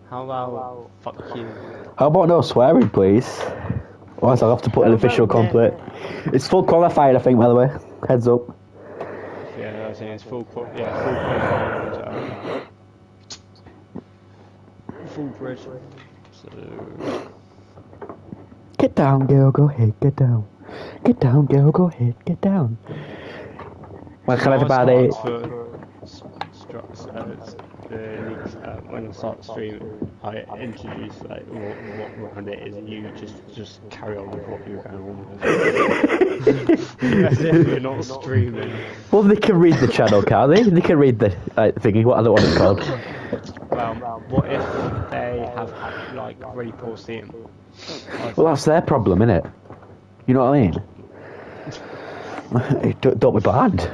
How about fuck you? How about no swearing, please? Otherwise I'll have to put an official complaint. It's full qualified, I think, by the way. Heads up. Yeah, I was saying it's full qualifying. Full pressure. So... Get down, girl, go ahead, get down. Get down, girl, go ahead, get down. Welcome everybody. The leaks, when I start streaming, I introduce like what round it is, and you just carry on with what you're going on with. As if you're not streaming. Well, they can read the channel, can't they? They can read the thingy, what other one it's called. Well, what if they have like really poor seeing? Well, that's their problem, innit? You know what I mean? Don't be bad.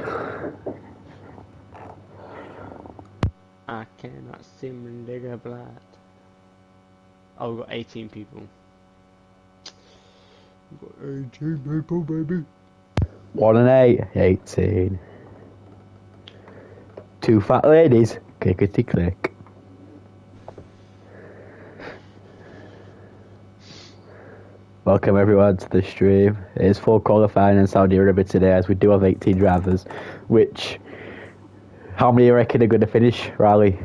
I cannot see my nigga blood. Oh, we've got 18 people. We've got 18 people, baby. 1 and 8, 18. 2 fat ladies, clickety click. Welcome everyone to the stream. It is full qualifying in Saudi Arabia today, as we do have 18 drivers, which... How many you reckon are going to finish, Riley?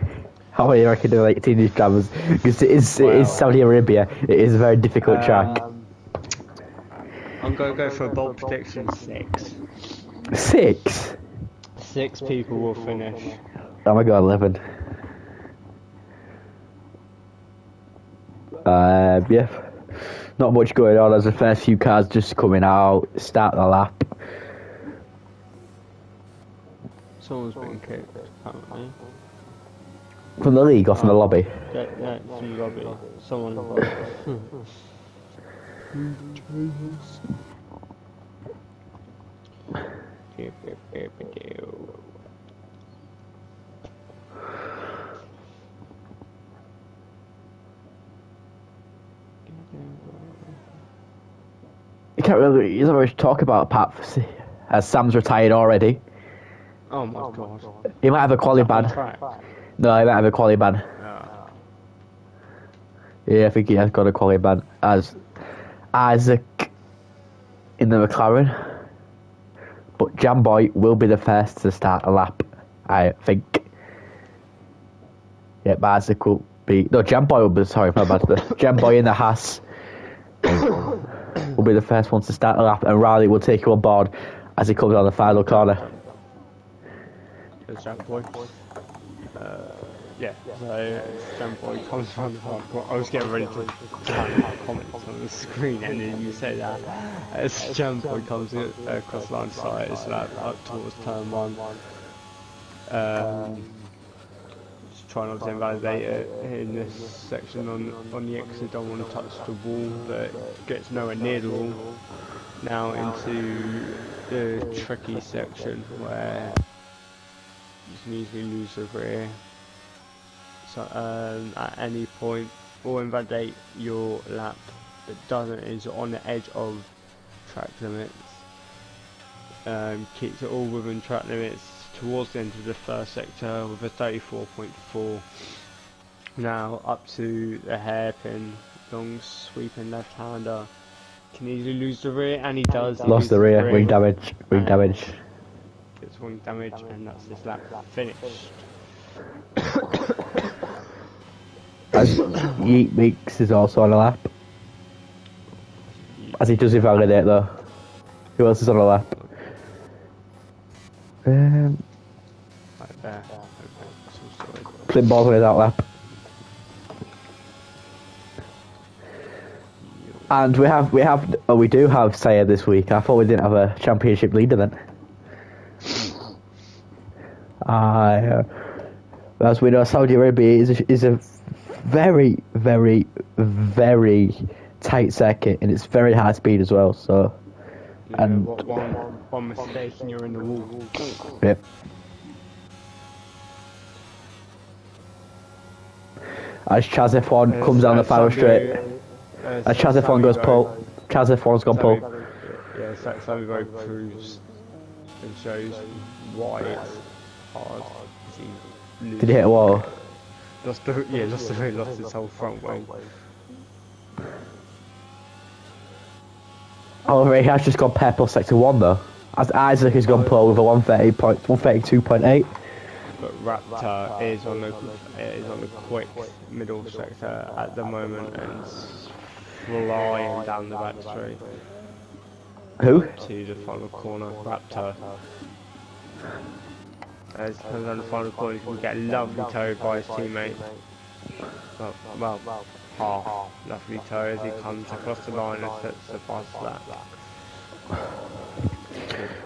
How many you reckon are 18 drivers? Because it is Saudi Arabia. It is a very difficult track. I'm going to go for a bold prediction, 6. 6? 6 people will finish. Oh my god, 11. Yeah. Not much going on as the first few cars just coming out, start the lap. Someone's been kicked, apparently. From the league or from the lobby? Yeah, from the lobby. Someone... You can't really, you don't really talk about Pat as Sam's retired already. Oh my god. He might have a quali ban. No, he might have a quali ban. Yeah, I think he has got a quali ban as Isaac in the McLaren. But Jamboy will be the first to start a lap, I think. Yeah, but Isaac will be... No, Jamboy will be... Sorry, my bad. Jamboy in the Haas will be the first one to start a lap, and Riley will take you on board as he comes on the final corner. Jamboy. Yeah, so Jamboy comes around the front. I was getting ready to comments on the screen, and then you say that as Jamboy comes across the line side, it's like up towards turn 1. Just trying not to invalidate it in this section on the exit. Don't want to touch the wall, but gets nowhere near the wall. Now into the tricky section where you can easily lose the rear. So at any point, or invalidate your lap that doesn't is on the edge of track limits. Keeps it all within track limits towards the end of the first sector with a 34.4. Now up to the hairpin, long sweeping left-hander. Can easily lose the rear, and he does. Lost the rear, wing damage, wing damage. Gets wing damage, and that's his lap finished. As Yeet Meeks is also on a lap. As he does invalidate though. Who else is on a lap? Right there. Clint Baldwin is out lap. And we do have Sayer this week. I thought we didn't have a championship leader then. As we know, Saudi Arabia is a very, very, very tight circuit, and it's very high speed as well. So, yeah, and one mistake and you're in the wall. Yep. As Chaz F1 comes down the final straight, as Chaz F1 goes pull, Chaz F1's gone pull. Yeah, Sammy Rowe proves and shows why it's hard. Did he hit a wall? lost his whole front wing. Oh, he has just gone purple sector 1 though. As Isaac has gone pole with a 132.8. But Raptor is on the quick middle sector at the moment and flying down the back straight. Who? To the final corner, Raptor. As he comes down the final corner, he can get a lovely toe by his teammate. Well, half lovely toe as he comes across the line and sets the fast lap.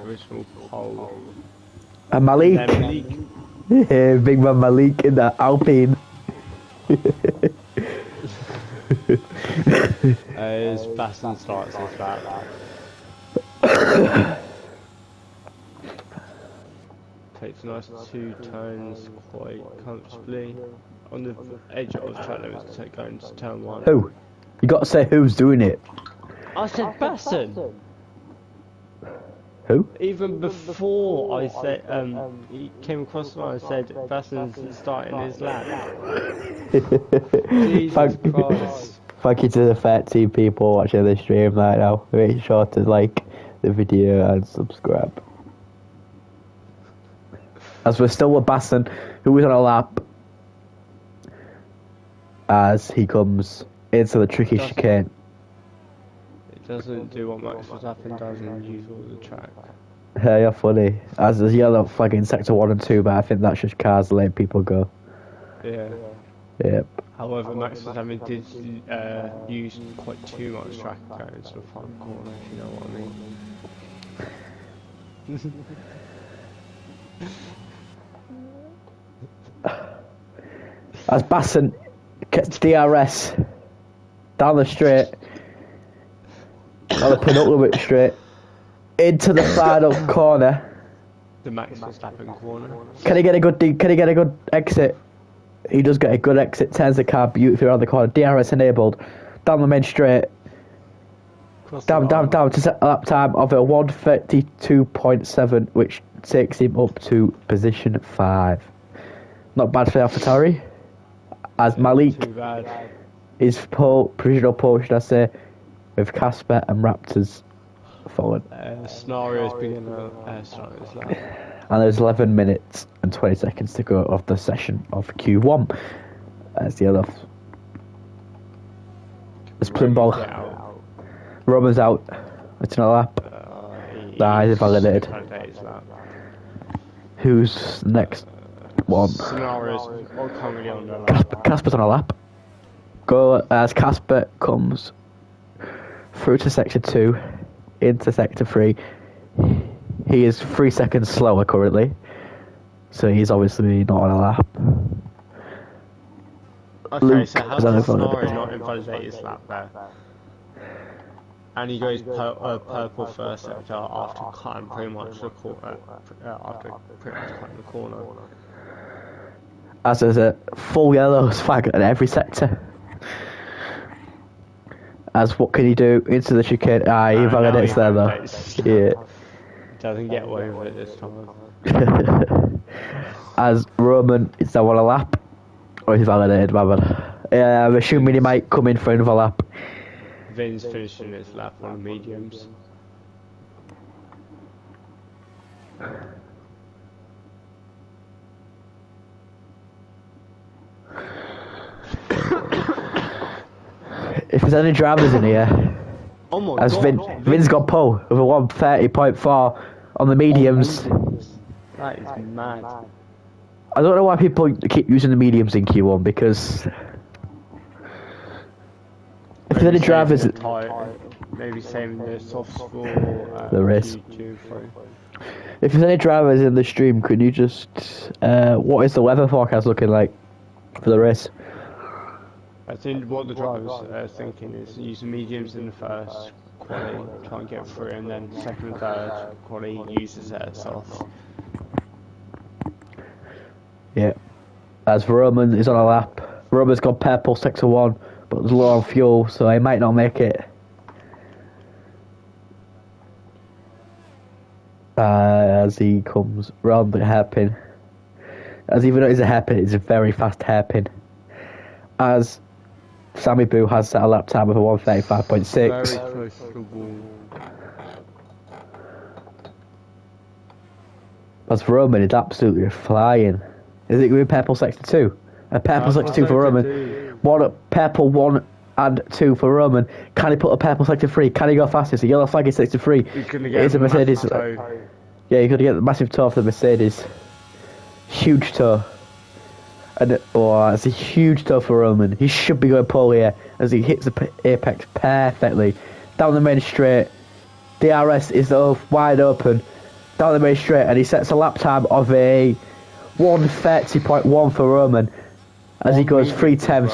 Original pole. And Malik. Malik. Yeah, big man Malik in the Alpine. As Baston starts his lap. Takes a nice 2 turns quite comfortably. On the edge of the track limits going to turn 1. Who? You got to say who's doing it. I said Baston! Who? Even before I said, he came across the line and said Baston's starting his lap. Jesus Christ. Thank you to the 13 people watching the stream right now. Make sure to like the video and subscribe. As we're still with Baston, who is on a lap as he comes into the tricky chicane. It doesn't do what Max Verstappen does and use all the track. Yeah, you're funny. As there's yellow flag in sector 1 and 2, but I think that's just cars letting people go. Yeah. Yep. However, Max Verstappen did use quite too much track going into the front corner, if you know what I mean. As Basson gets DRS down the straight, on the penultimate straight, into the final corner. The Max Verstappen corner. Can he get a good exit? He does get a good exit, turns the car beautifully around the corner, DRS enabled, down the main straight, down to set a lap time of a 132.7, which takes him up to position 5. Not bad for AlphaTauri. As Malik is provisional pole, should I say, with Casper and Raptors following. Scenario's beginning scenario's lap. And there's 11 minutes and 20 seconds to go of the session of Q1. As the other. It's Plimball. Roman's out. It's not a lap. He's validated. Who's next one? Scenario's currently on the lap. Casper's on a lap. Go as Casper comes through to sector 2, into sector 3. He is 3 seconds slower currently, so he's obviously not on a lap. Okay, Luke so how's the scenario not invalidate his lap there? And he goes purple first sector after cutting pretty much the corner. As there's a full yellow flag at every sector. As what can he do into the chicane? He validates there though. Yeah. Doesn't get away with it this time. As Roman is now on a lap. Or he's validated, my bad. I'm assuming he might come in for another lap. Vin's finishing his lap on the mediums. If there's any drivers in here, oh my as God, Vin's got pole with a 130.4 on the mediums. That is mad. I don't know why people keep using the mediums in Q1 because if there's any drivers, maybe saving the soft spool. The race. If there's any drivers in the stream, can you just what is the weather forecast looking like for the race? I think what the drivers are thinking is use mediums in the first quali, try and get through, and then second and third quali uses it as soft. Yeah. As Roman is on a lap, Roman's got purple sector 1, but there's low on fuel, so he might not make it. As he comes round the hairpin. As even though it's a hairpin, it's a very fast hairpin. as Sammy Boo has set a lap time of a Very 1:35.6. close to the wall. As Roman is absolutely flying. Is it going to be purple sector 2? A purple sector 2 for Roman. One purple 1 and 2 for Roman. Can he put a purple sector 3? Can he go fastest? A yellow flag is sector 3. He's going to get It's a Mercedes. toe. Yeah, you're going to get the massive toe off the Mercedes. Huge toe. And it's a huge toe for Roman. He should be going pole here as he hits the apex perfectly. Down the main straight. DRS is wide open. Down the main straight, and he sets a lap time of a 1:30.1 for Roman as he goes 3/10.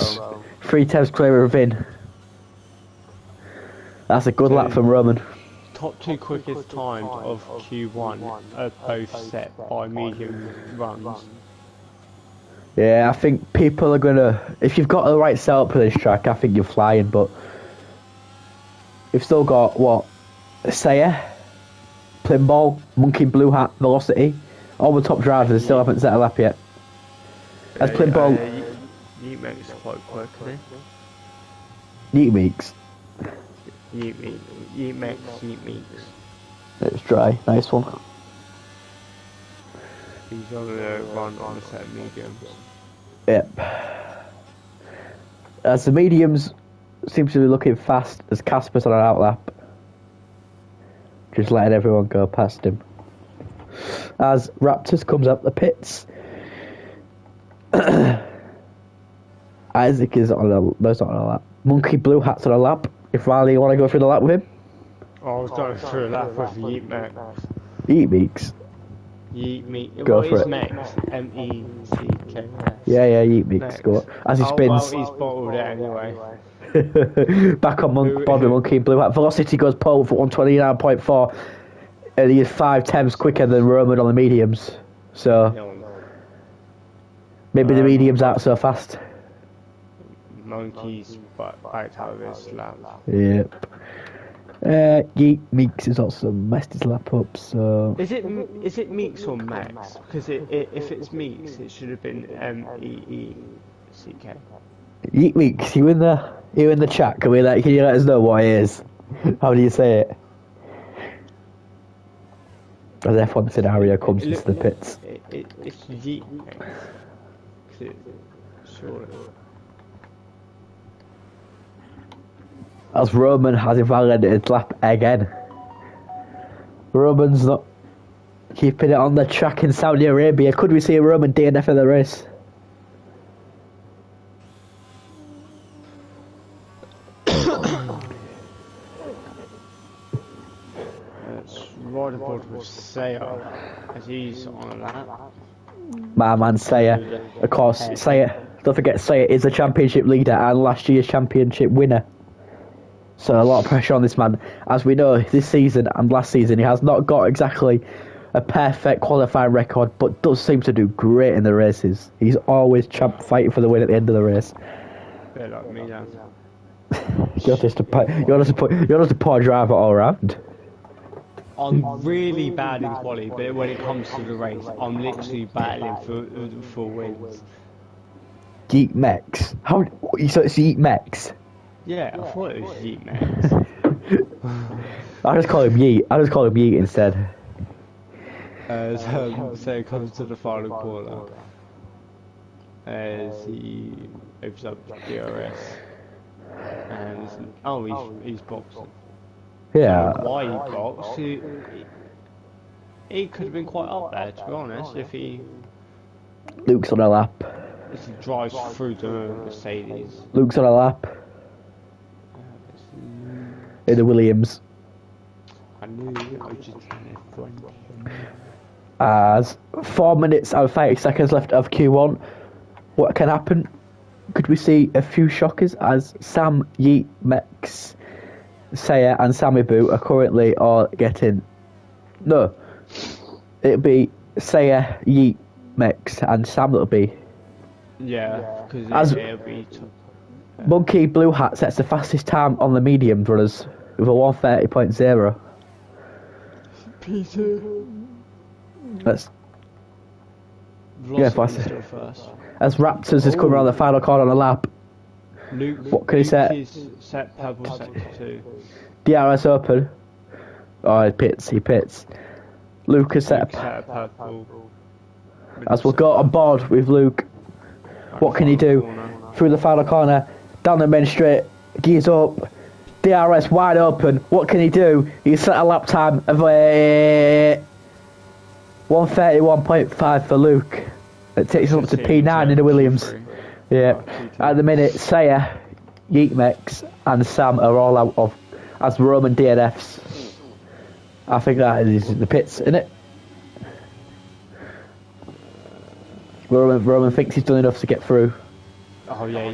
3/10 clear of Vin. That's a good lap from Roman. Top 2 quickest times of Q1 are both set by medium runs. Yeah, I think people are gonna. If you've got the right setup for this track, I think you're flying. But you've still got what? Sayer, Plimboll, Monkey Blue Hat, Velocity. All the top drivers still haven't set a lap yet. As Plimboll. Yeet makes quite quick, isn't Yeet Meeks. Yeet makes. It's dry. Nice one. He's on a run on a set of mediums. Yep. As the mediums seem to be looking fast, as Casper's on an outlap. Just letting everyone go past him. As Raptors comes up the pits. Isaac is on a... No, it's not on a lap. Monkey Blue Hat's on a lap. If Riley, you want to go through the lap with him? I was going through a lap with Yeet Max. Yeet Meeks. Yeet Meeks. Go for it. Max. MECK. Yeah, Yeet Meeks. Go on. As he spins. Well, he's bottled it anyway. Back on Bobby Monkey Blue Hat. Velocity goes pole for 1:29.4. And he is 5/10 quicker than Roman on the mediums. So maybe the mediums aren't so fast. Monkeys backed out of his lap. Yep. Yeet Meeks has also messed his lap up, so... Is it Meeks or Max? Because if it's Meeks, it should have been MEECK. Yeet Meeks, you in the chat? Can you let us know what it is? How do you say it? As F1 scenario comes into the pits. It's Yeet Meeks. Surely. As Roman has invalidated his lap again. Roman's not keeping it on the track in Saudi Arabia. Could we see a Roman DNF of the race? It's right aboard with Sayer as he's on a lap. My man Sayer. Of course, Sayer. Don't forget, Sayer is the championship leader and last year's championship winner. So a lot of pressure on this man. As we know, this season and last season, he has not got exactly a perfect qualifying record, but does seem to do great in the races. He's always fighting for the win at the end of the race. Bit like me now. You're just a poor driver all round. I'm really bad in quali, but when it comes to the race, I'm literally battling for wins. Yeet Mex. How? So it's Yeet Mex. Yeah, I thought it was Yeet Max. I just call him Yeet. Instead. So it comes to the final quarter. As he opens up DRS. And he's boxing. Yeah. Why he boxed? He could have been quite up there, to be honest, if he Luke's on a lap. drives through the Mercedes. Luke's on a lap. In the Williams. I knew I just As 4 minutes and 30 seconds left of Q1, what can happen? Could we see a few shockers as Sam, Yeet, Mex, Sayer and Sammy Boo are currently all getting... No. It'll be Sayer, Yeet, Mex and Sam that'll be. Yeah, because it'll be... Monkey Blue Hat sets the fastest time on the medium runners with a 1:30.0. Peter. That's... Yeah, fast. First. As Raptors is coming around the final corner on a lap. What can he set? Is set purple sector 2. DRS open. Oh, he pits. Luke is set purple. As we'll go on board with Luke. What can he do? Through the final corner, down the main straight, gears up, DRS wide open. What can he do? He's set a lap time of 1:31.5 for Luke. It takes him up to P9 in the Williams. Yeah. At the minute, Saya, Yeetmex, and Sam are all out of as Roman DNFs. I think that is the pits, isn't it? Roman thinks he's done enough to get through. Oh yeah,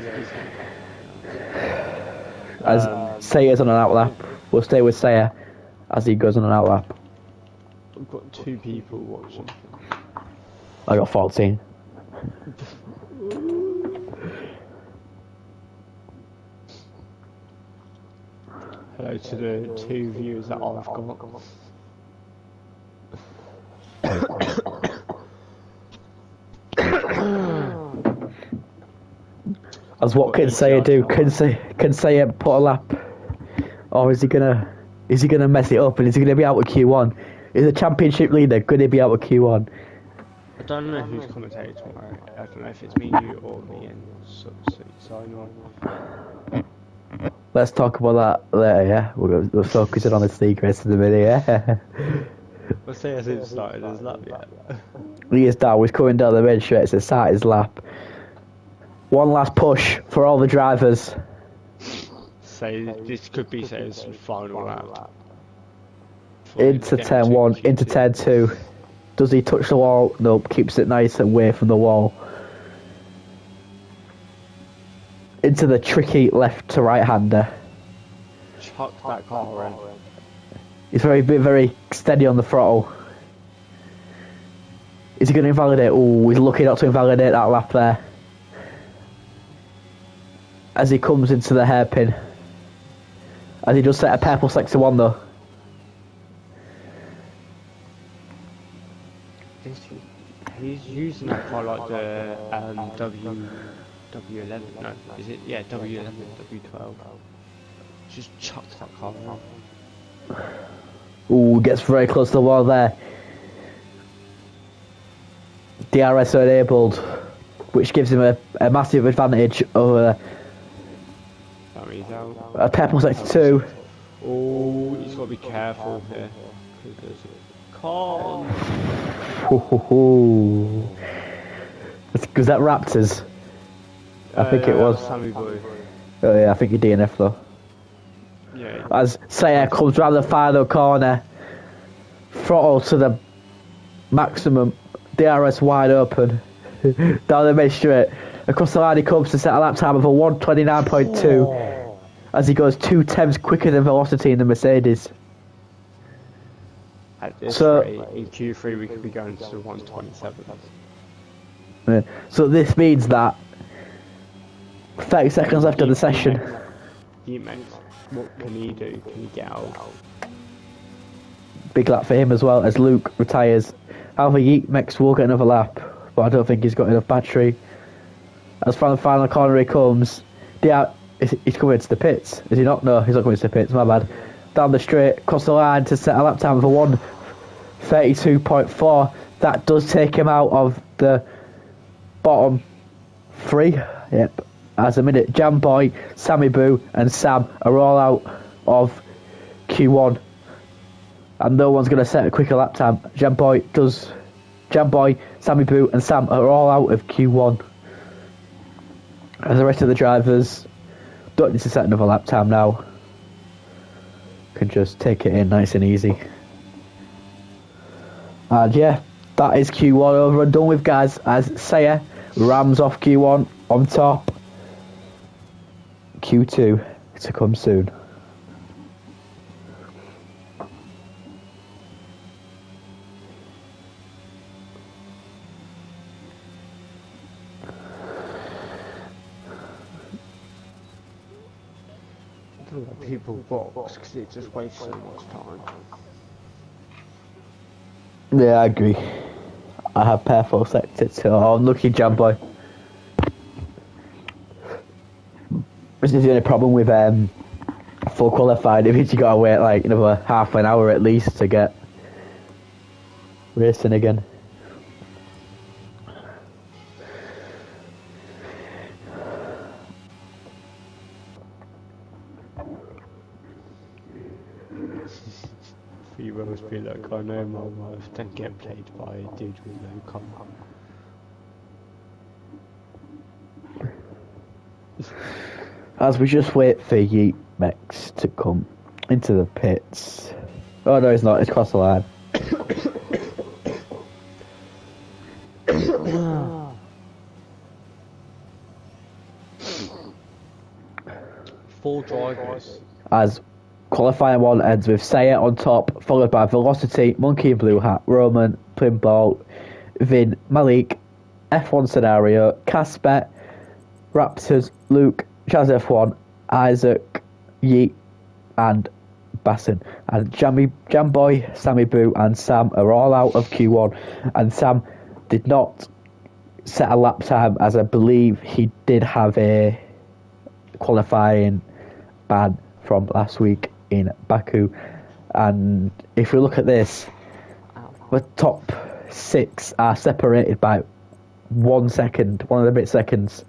As Saya's on an outlap. We'll stay with Saya as he goes on an outlap. I've got 2 people watching. I got 14. Hello to the 2 viewers that I've got. As what can Saya do? Can Saya put a lap? Or is he gonna mess it up and is he gonna be out with Q1? Is the championship leader gonna be out with Q1? I don't know who's commentating tomorrow. I don't know if it's me, you, or me and sign on. Let's talk about that later, yeah? We're focusing on the secrets in the minute, yeah? Let's say as it started his lap yet. He is down, he's coming down the main straight, it's a start his lap. One last push for all the drivers. Say this could be his final lap. Into turn 1, into turn 2. Does he touch the wall? Nope, keeps it nice away from the wall. Into the tricky left to right hander. Chuck that car in. He's very steady on the throttle. Is he going to invalidate? Oh, he's lucky not to invalidate that lap there. As he comes into the hairpin. As he does set a purple sector 1 though. He's using that car like the W11, no, is it? Yeah, W11, W12. Just chucked that car in. Ooh, gets very close to the wall there. DRS enabled, which gives him a massive advantage over a purple sector 2. Oh, he's got to be careful here. Because there's a car. Was that Raptors? I think it was. Sammy Boy. Oh yeah, I think he DNF though. Yeah. As Saya comes round the final corner, throttle to the maximum, DRS wide open, down the mid straight, across the line he comes to set a lap time of a 1:29.2, as he goes 2 tenths quicker than velocity in the Mercedes. At this rate, in Q3 we could be going to 1:27. So this means that 30 seconds left of the session. What can he do? Can he get out? Big lap for him as well as Luke retires. However, Yeetmex will get another lap, but I don't think he's got enough battery. As from the final corner he comes. He's coming into the pits. Is he not? No, he's not coming into the pits, my bad. Down the straight, across the line to set a lap time of a 1:32.4. That does take him out of the bottom 3. Yep. As a minute, Jamboy, Sammy Boo, and Sam are all out of Q1. And no one's going to set a quicker lap time. Jamboy, Sammy Boo, and Sam are all out of Q1. As the rest of the drivers don't need to set another lap time now. Can just take it in nice and easy. And yeah, that is Q1 over and done with, guys. As Saya rams off Q1 on top. Q2 to come soon. People box because it just wastes so much time. Yeah, I agree. I have purple sector too. Oh, unlucky Jamboy. This is the only problem with full qualified. It means you gotta wait like another half an hour at least to get racing again. You must be like, I know my wife don't get played by a dude with no car. As we just wait for Yeet Mex to come into the pits. Oh no, it's not. It's across the line. Four drivers. As qualifying one ends with Saya on top, followed by Velocity, Monkey in Blue Hat, Roman, Pinball, Vin, Malik, F1 Scenario, Casper, Raptors, Luke, Chaz F1, Isaac, Yeet, and Basson. And Jamboy, Sammy Boo, and Sam are all out of Q1. And Sam did not set a lap time, as I believe he did have a qualifying ban from last week in Baku. And if we look at this, the top 6 are separated by 1 second, 1 and a bit seconds.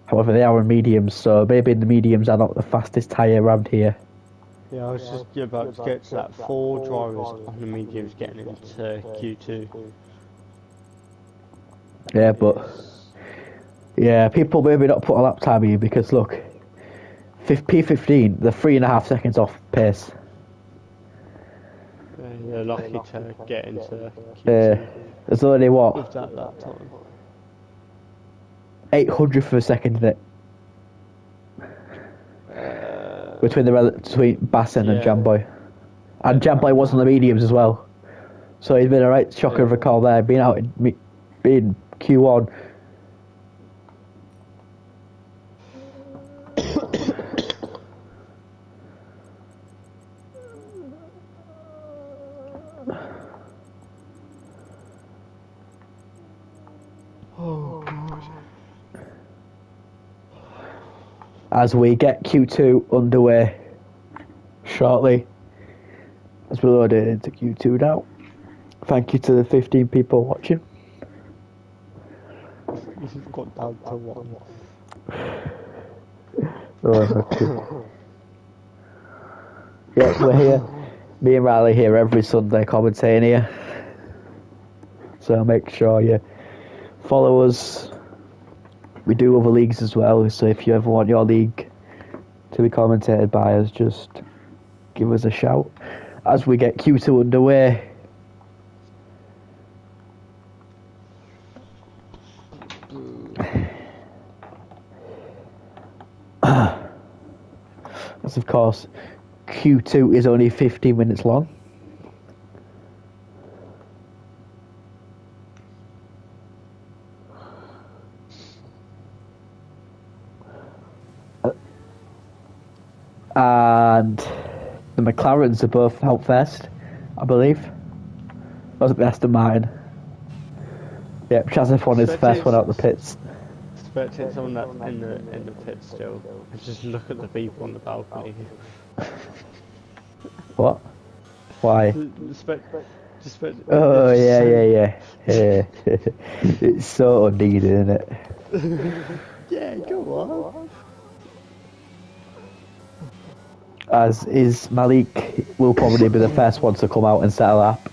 However, they are in mediums, so maybe the mediums are not the fastest tyre around here. Yeah, I was just about to get to that. 4 drivers on the mediums getting into Q2. Yeah, but yeah, people maybe not put a lap time here because look, P15, they're 3.5 seconds off pace. They're lucky to get into Q2. There's only what? With that lap time. 800th of a second in it. Between Basson and Jamboy. And Jamboy was on the mediums as well. So he's been a right shocker of a call there, being out in Q1. As we get Q2 underway shortly, as we load it into Q2 now. Thank you to the 15 people watching. You've got down to 1. Oh, yeah, we're here. Me and Riley here every Sunday commentating here. So make sure you follow us. We do other leagues as well, so if you ever want your league to be commentated by us, just give us a shout. As we get Q2 underway, as of course, Q2 is only 15 minutes long. And the McLarens are both out first, I believe. Wasn't the Aston Martin? Yep, Chaz F1 is the first one out the pits. Expecting someone that's in the pit still. Just look at the people on the balcony. What? Why? Oh yeah. It's so unneeded, isn't it? Yeah, go on. As is Malik, will probably be the first one to come out and settle up.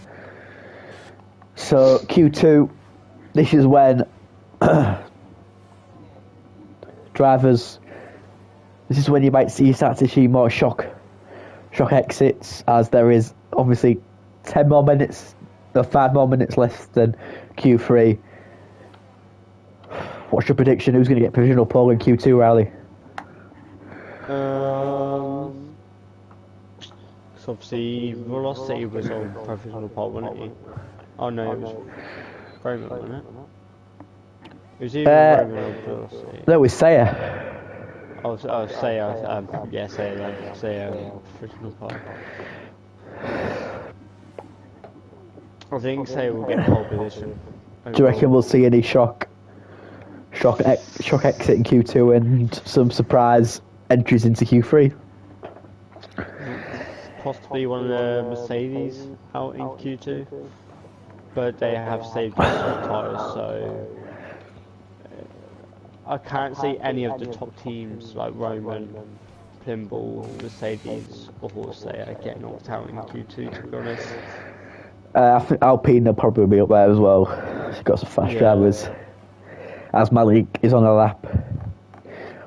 So Q2, this is when drivers. This is when you might start to see more shock exits, as there is obviously 5 more minutes left than Q3. What's your prediction? Who's going to get provisional pole in Q2, Riley? So obviously Velocity was on provisional pole, wasn't he? Oh no, it was Roman, wasn't it? It was either Roman or Velocity. No, it was Saya. Say provisional pole. I think Say will get pole position. Do you reckon we'll see any shock shock exit in Q2 and some surprise entries into Q3. Possibly one of the Mercedes out in Q2, but they have saved their soft tyres, so I can't see any of the top teams like Roman, Plimble, Mercedes, or Horse getting knocked out in Q2. To be honest, I think Alpine will probably be up there as well. She's got some fast drivers. As Malik is on a lap,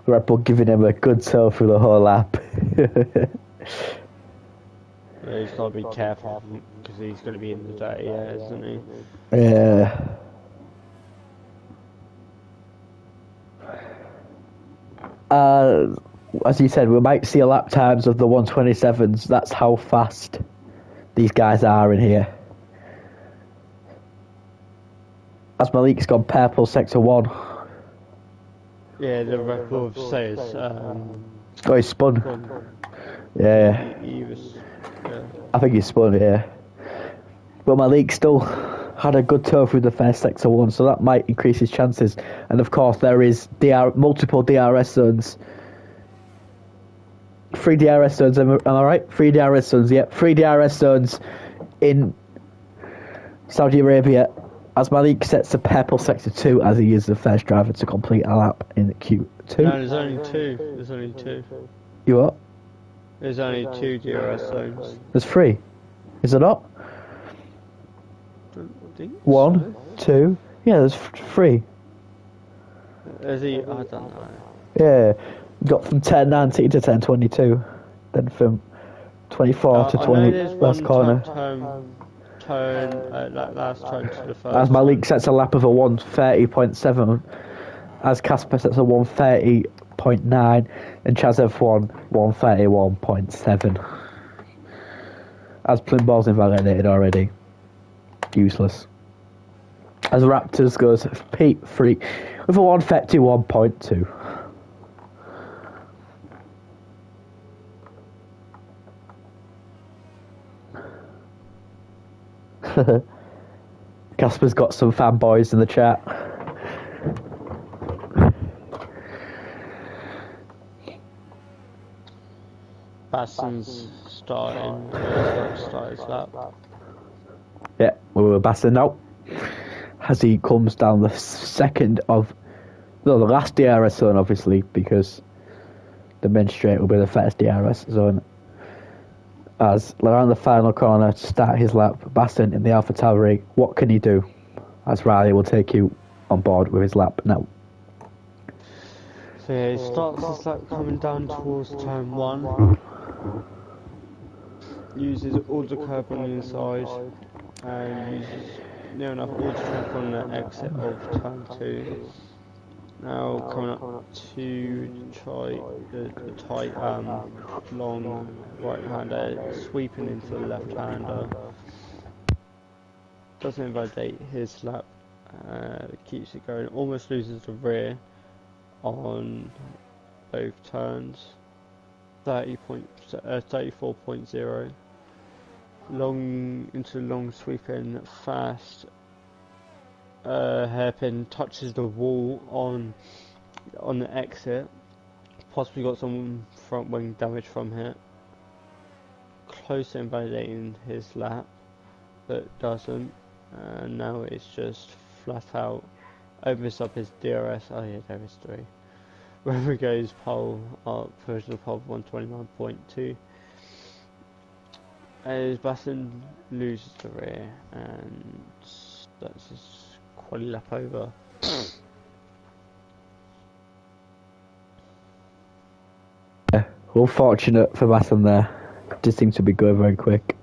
Red Bull giving him a good tow through the whole lap. He's got to be careful because he's going to be in the dirty air, isn't he? Yeah. As you said, we might see a lap times of the 127s. That's how fast these guys are in here. As Malik's gone purple sector 1. Yeah, the record says. Oh, he spun. Yeah. He was. I think he spun, yeah. But Malik still had a good tow through the first sector 1, so that might increase his chances. And of course, there is multiple DRS zones. 3 DRS zones, am I right? 3 DRS zones, yep. 3 DRS zones in Saudi Arabia as Malik sets the purple sector 2 as he is the first driver to complete a lap in Q2. No, there's only 2. There's only 2. You what? There's only 2 DRS zones. There's 3. Is there not? Don't think 1, so. 2. Yeah, there's 3. Is he? I don't know. Yeah. Got from 10.19 to 10.22. Then from 24 to 20 last corner. Last turn to the first. As Malik sets a lap of a 1:30.7, as Casper sets a 1:30.9, and Chazev 1:31.7. As Plimball's invalidated already. Useless. As Raptors goes P3 with a 1:31.2. Casper's got some fanboys in the chat. Baston's starting to start his lap. Yeah, we're Baston now. As he comes down the last DRS zone, obviously, because the main straight will be the first DRS zone. As around the final corner to start his lap, Baston in the AlphaTauri, what can he do? As Riley will take you on board with his lap now. So yeah, he starts his lap coming down towards turn 1. Uses all the curb on the inside and uses near enough all the track on the exit of turn 2. Now coming up to try the tight long right-hander, sweeping into the left-hander. Doesn't invalidate his lap, keeps it going, almost loses the rear on both turns. 34.0. Long into long sweeping fast. Hairpin touches the wall on the exit. Possibly got some front wing damage from it. Close to invalidating his lap, but doesn't. And now it's just flat out. Opens up his DRS. Oh yeah, there is 3. Wherever goes pole up, provisional pole 129.2. As Baston loses the rear, and that's his quali lap over. Yeah, unfortunate for Baston there. Just seems to be going very quick.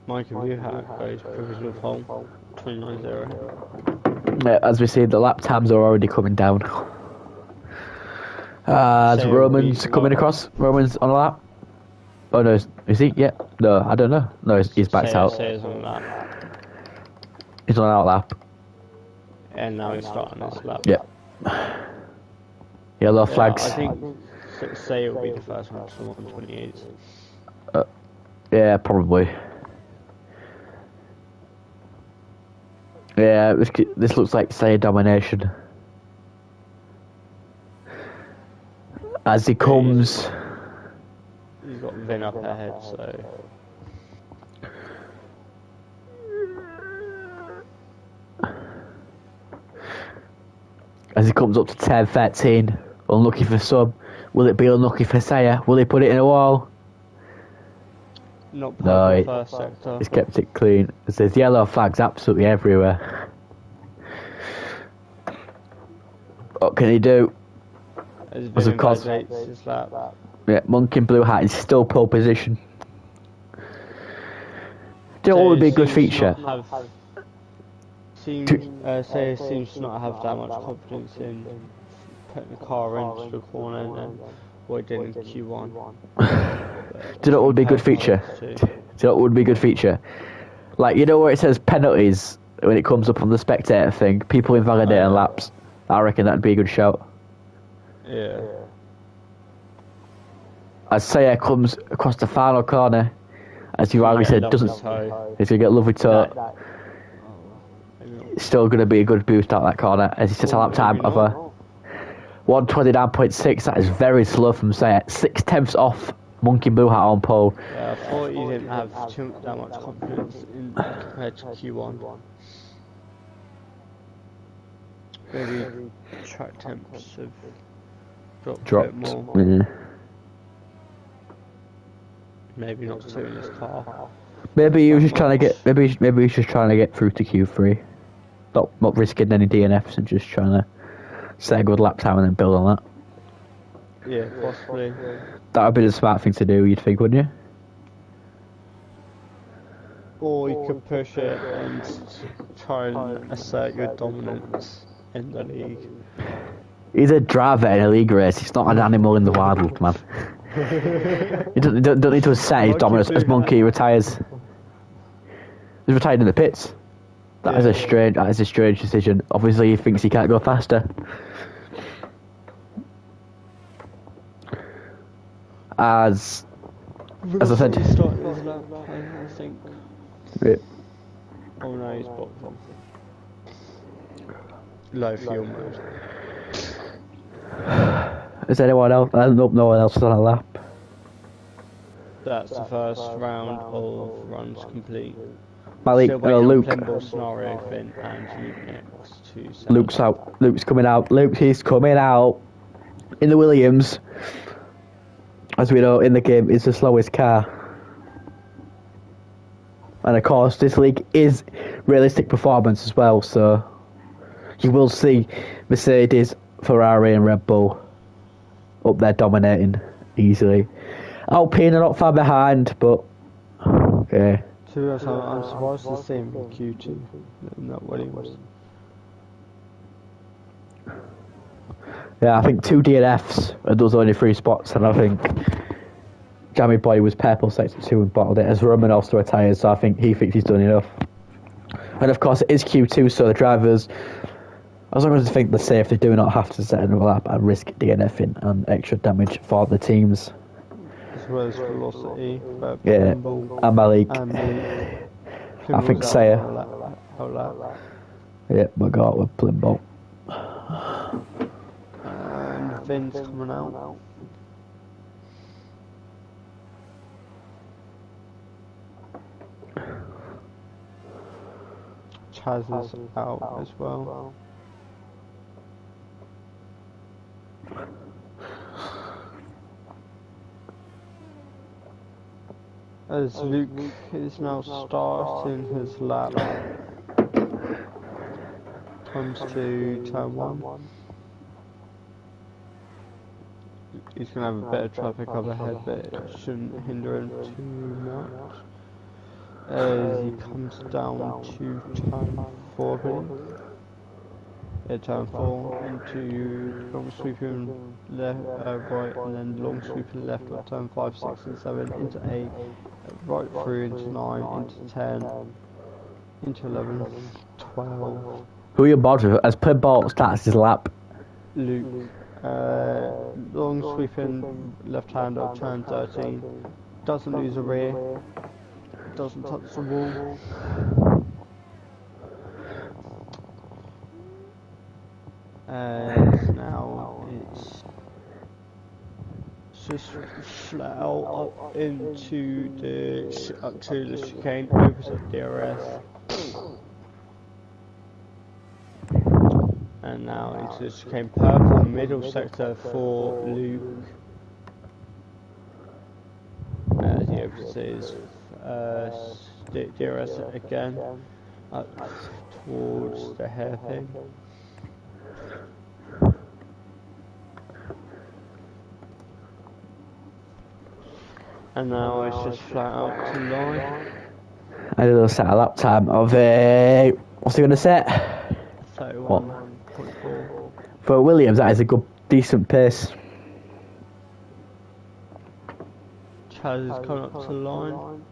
Michael Buhat goes provisional pole 29.0. Yeah, as we see, the lap times are already coming down. As Roman's coming across. Roman's on a lap. Oh no, is he? Yeah. No, I don't know. No, he's backed out. He's on lap. He's on out lap. And now he's starting his lap. Yep. Yellow flags. I think Say will be the first one to 128. Yeah, probably. Yeah, this looks like Say domination. As he comes, he's got Vin up ahead, so as he comes up to 10-13, unlucky for some. Will it be unlucky for Saya? Will he put it in a wall? not No, purple first sector. he's kept it clean. There's yellow flags absolutely everywhere. What can he do? As As Vin of course, invalidates his lap. yeah, Monk in blue hat is still pole position. Do you know what would be a good feature? Say seems to not have that much confidence in putting the car into the corner and then what it did in Q1. Do you know what would be a good feature? Do you know what would be a good feature? Like, you know where it says penalties when it comes up on the spectator thing, people invalidating laps. I reckon that'd be a good shout. Yeah. As Saya comes across the final corner, as you already said, he's gonna get a lovely toe. It's still gonna be a good boost out that corner as he sets a lap time of a 1:29.6. That is very slow from Saya. 6/10 off Monkey Blue Hat on pole. Yeah, I thought he didn't have that much confidence compared to Q1. Maybe track temps have dropped a bit more. Yeah. Maybe not so in his car. Maybe he was just trying to get. Maybe he's just trying to get through to Q3. Not risking any DNFs and just trying to set a good lap time and then build on that. Yeah, possibly. That would be the smart thing to do, you'd think, wouldn't you? Or you could push it and try and assert your dominance in the league. He's a driver in a league race. He's not an animal in the wild, man. You don't need to assert his dominance as Monkey retires. He's retired in the pits. That is a strange decision. Obviously, he thinks he can't go faster. As I said, I think. Yeah. Oh no, he's bottom. Low fuel mode. Is anyone else? I don't know. No one else is on a lap. That's the first round of runs complete. Malik, Luke. Scenario, Finn and Luke next to Luke's out. Luke's coming out. He's coming out in the Williams. As we know, in the game, it's the slowest car. And of course, this league is realistic performance as well, so you will see Mercedes, Ferrari and Red Bull up there dominating easily. Alpine are not far behind, but okay. I'm surprised to see him in Q2, not Williams. Yeah, I think 2 DNFs and those only 3 spots, and I think Jammy Boy was purple sector 2 and bottled it, as Roman also retired, so I think he thinks he's done enough. And of course it is Q2, so the drivers, as long as they think they're safe, they do not have to set another lap and risk DNFing and extra damage for the teams. As well as velocity, yeah, and Malik. I think Saya. Yeah, we got with Plimbo. And Vin's coming out. Chaz is out as well. As Luke is now starting his lap, comes to turn 1. He's going to have a bit of traffic up ahead, but it shouldn't hinder him too much. As he comes down to turn 4, I believe. Yeah, turn 4 into long sweeping left, right, and then long sweeping left at turn 5, 6 and 7 into 8, right through into 9, into 10, into 11, 12. Who are you bored with? As Plimbo starts his lap. Luke. Long sweeping left hand at turn 13. Doesn't lose a rear. Doesn't touch the wall. And now it's just flat out up into up to the chicane, opens up DRS. And now into the chicane, purple middle sector for Luke. As he opens his DRS again, up towards the hairpin. And now it's just flat out to line. I did a set a lap time of what's he gonna set? 31.4. For Williams, that is a good, decent pace. Chaz is coming up to the line.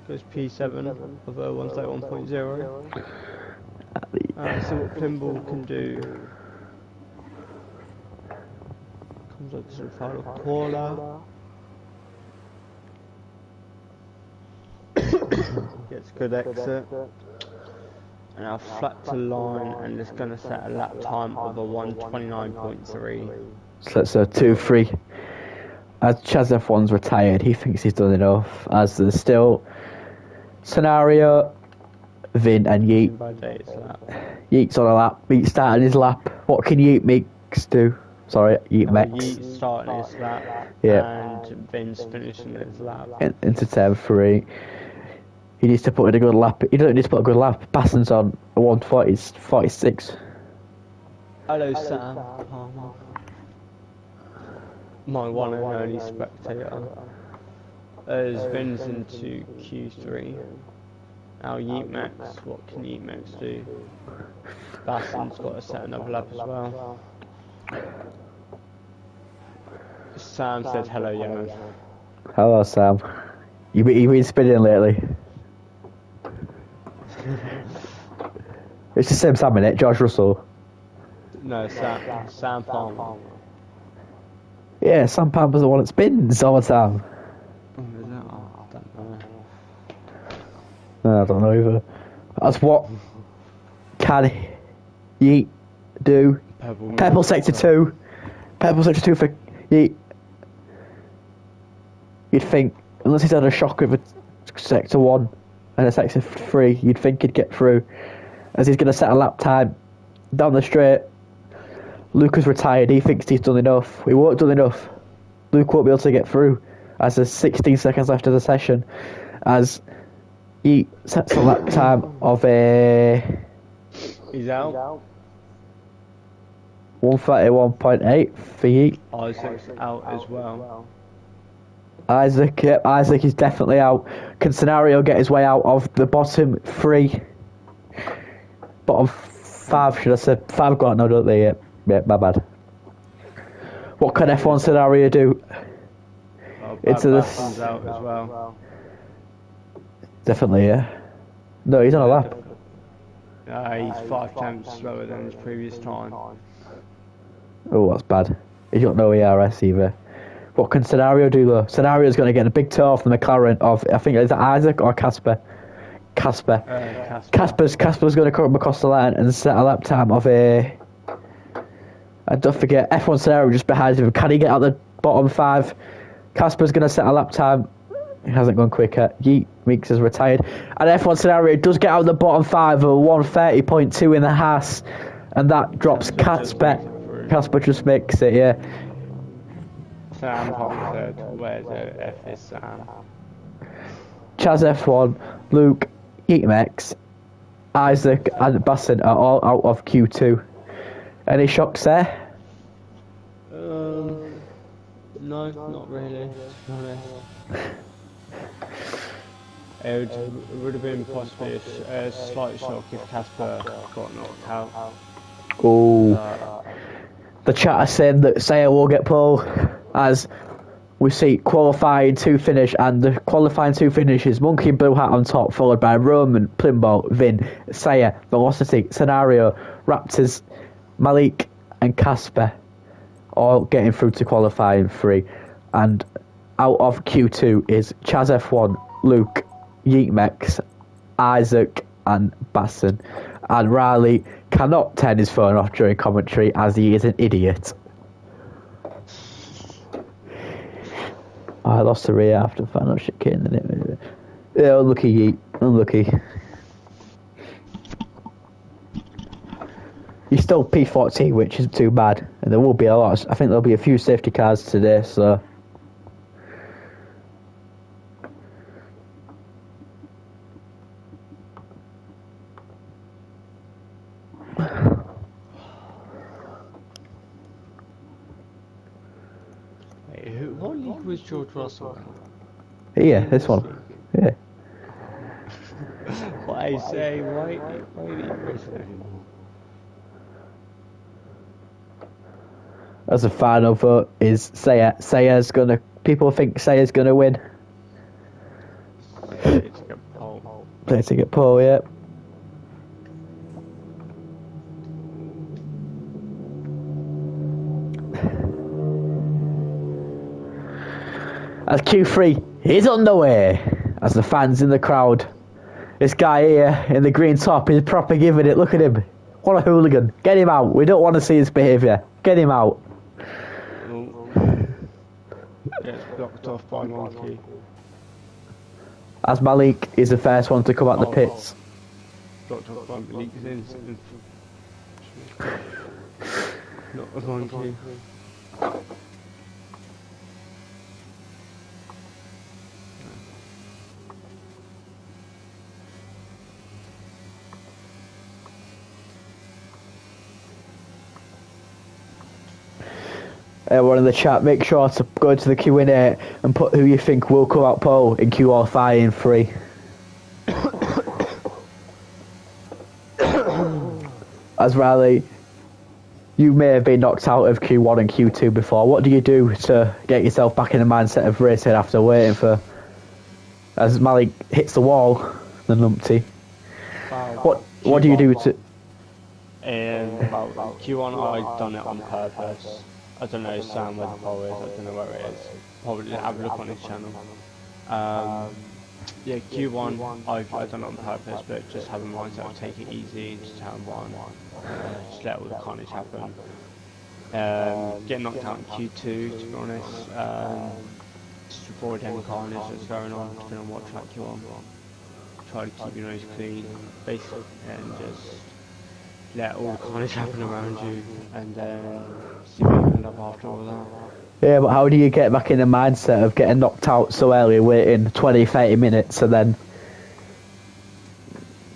Goes P7 of 131.0. See what Plimble can do. Comes up to the final corner. Gets a good exit. And now flat to line, and it's going to set a lap time of a 129.3. So that's a 2-3. As Chaz F1's retired, he thinks he's done enough. As there's still Scenario, Vin and Yeet. Yeet's on a lap. Yeet's starting his lap. What can Yeet Mix do? Sorry, Yeet Mex. Yeet's starting his lap. Yeah. And Vin's finishing his lap. Into turn 3. He needs to put in a good lap. He doesn't need to put a good lap. Baston's on a 1:46. Hello, Sam Palmer. My one and only spectator. As Vin's into Q3. Now Yeet Max, what can Yeet Max do? Baston's got to set another lap as well. Sam said hello, Yemen. Hello, Sam. You been spinning lately? It's the same Sam, innit? George Russell. No, Sam Palmer. Yeah, Sam Palmer's the one that spins all the time. Oh, is that? Oh, I don't know. No, I don't know either. That's what can Yeet do? Purple sector 2. Purple sector 2 for Yeet. You'd think, unless he's had a shock with a sector 1 and a sector 3, you'd think he'd get through. As he's going to set a lap time down the straight. Luke is retired, he thinks he's done enough. He won't done enough. Luke won't be able to get through. As there's 16 seconds left of the session. As he sets a lap time of a... He's out. 131.8 for Yeet. Isaac's out as well. Isaac is definitely out. Can Scenario get his way out of the bottom 3? Bottom 5, should I say? 5 got no, don't they? Yeah, my bad. What can F1 Scenario do? Into this. Out as well. Definitely, yeah. No, he's on a lap. He's 5 tenths slower than his previous time. Oh, that's bad. He's got no ERS either. What can Scenario do though? Scenario's going to get a big toe off the McLaren of, I think, is it Isaac or Casper? Casper's going to come across the line and set a lap time of a... And don't forget, F1 Scenario just behind him. Can he get out the bottom 5? Casper's going to set a lap time. He hasn't gone quicker. Yeet Meeks is retired. And F1 Scenario does get out the bottom 5 of 130.2 in the Haas. And that drops Casper. Casper just makes it, yeah. Sam Palmer said, where's the F is Sam? Chaz F1, Luke, Yeetmex, Isaac and Basson are all out of Q2. Any shocks there? No, not really. It would have been possibly a slight shock if Casper got knocked out. Oh. The chat is saying that Saya will get pole as we see qualifying 2 finish, and the qualifying 2 finishes Monkey and Blue Hat on top, followed by Roman, Plimbo, Vin, Saya, Velocity, Scenario, Raptors, Malik and Casper all getting through to qualifying 3. And out of Q2 is Chaz F1, Luke, Yeetmex, Isaac and Basson. And Riley cannot turn his phone off during commentary as he is an idiot. I lost the rear after final shit kit in the net. Yeah, unlucky Yeet. Unlucky. You're still P14, which isn't too bad. And there will be a lot. I think there'll be a few safety cars today, so. Wait, what league was George Russell in? Yeah, this one. Yeah. What I say, why are you racing anymore? As a final vote is Sayer's gonna. People think Sayer's gonna win. It's a pole. Play to get Paul, yeah. As Q3 is on the way, as the fans in the crowd. This guy here in the green top is proper giving it. Look at him. What a hooligan. Get him out. We don't want to see his behaviour. Get him out. Gets blocked off by Monkey. As Malik is the first one to come out the pits. Blocked off by Malik. Not a Monkey. Everyone in the chat, make sure to go to the Q&A and put who you think will come out pole in qualifying 3. As Riley, you may have been knocked out of Q1 and Q2 before. What do you do to get yourself back in the mindset of racing after waiting for... As Malik hits the wall, the numpty. What do you do to... Well, Q1 I've done it on purpose. I don't know Sam where the pole is, I don't know where it is. Probably have a look on his channel. Yeah, Q1 I've done it on purpose, but just have a mindset of take it easy, just turn one, just let all the carnage happen. Get knocked out in Q2 to be honest, just avoid any carnage that's going on, depending on what track you're on. Try to keep your nose clean, basically, and just let all the carnage happen around you, and then see where you end up after all that. Yeah, but how do you get back in the mindset of getting knocked out so early, waiting 20-30 minutes, and then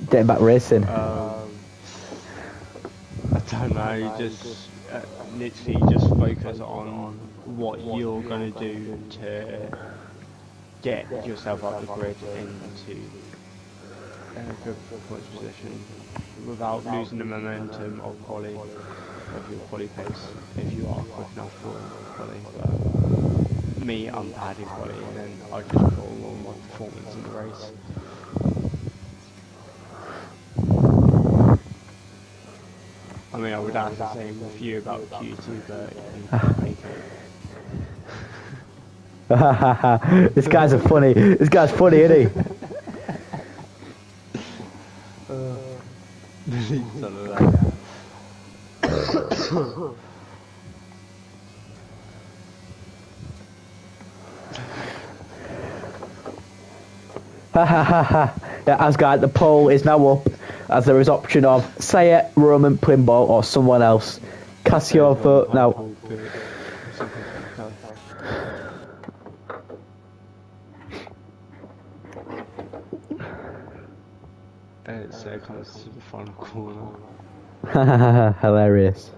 getting back racing? I don't know, you just literally just focus on what you're going to do to get yourself up the grid into a good points position without losing the momentum of quali, of your quali pace, if you are quick enough for quali. But me, I'm bad in quali, and then I just put all my performance in the race. I mean, I would ask the same with you about Q2, but you can't make it. This guy's funny. This guy's funny, isn't he? Yeah, Asgard, the poll is now up, as there is option of Sayer, Roman, Plimbo, or someone else. Cast your vote now. It's kind of super final corner. Hilarious.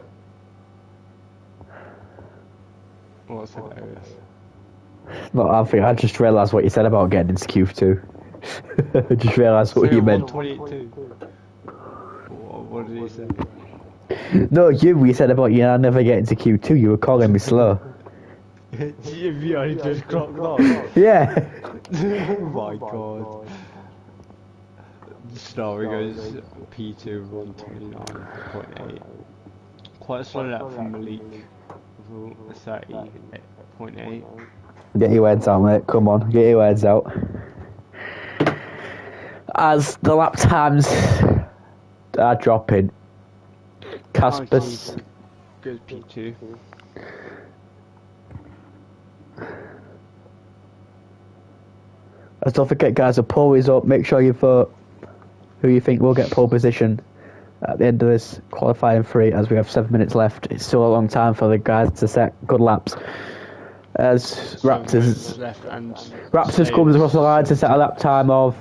What's hilarious? No, I just realised what you said about getting into Q2. I just realised what you meant. 122. What did he say? No, you said about you never get into Q2, you were calling me slow. You only just clocked off? Yeah. Oh my god. Story goes P2 129.8. Quite a slow lap from Malik with 30.8. Get your heads out, mate. Come on, get your heads out. As the lap times are dropping, Casper's... Goes P2. As don't forget, guys, the poll is up. Make sure you vote who you think will get pole position at the end of this qualifying 3, as we have 7 minutes left. It's still a long time for the guys to set good laps. As Raptors comes across the line to set a lap time of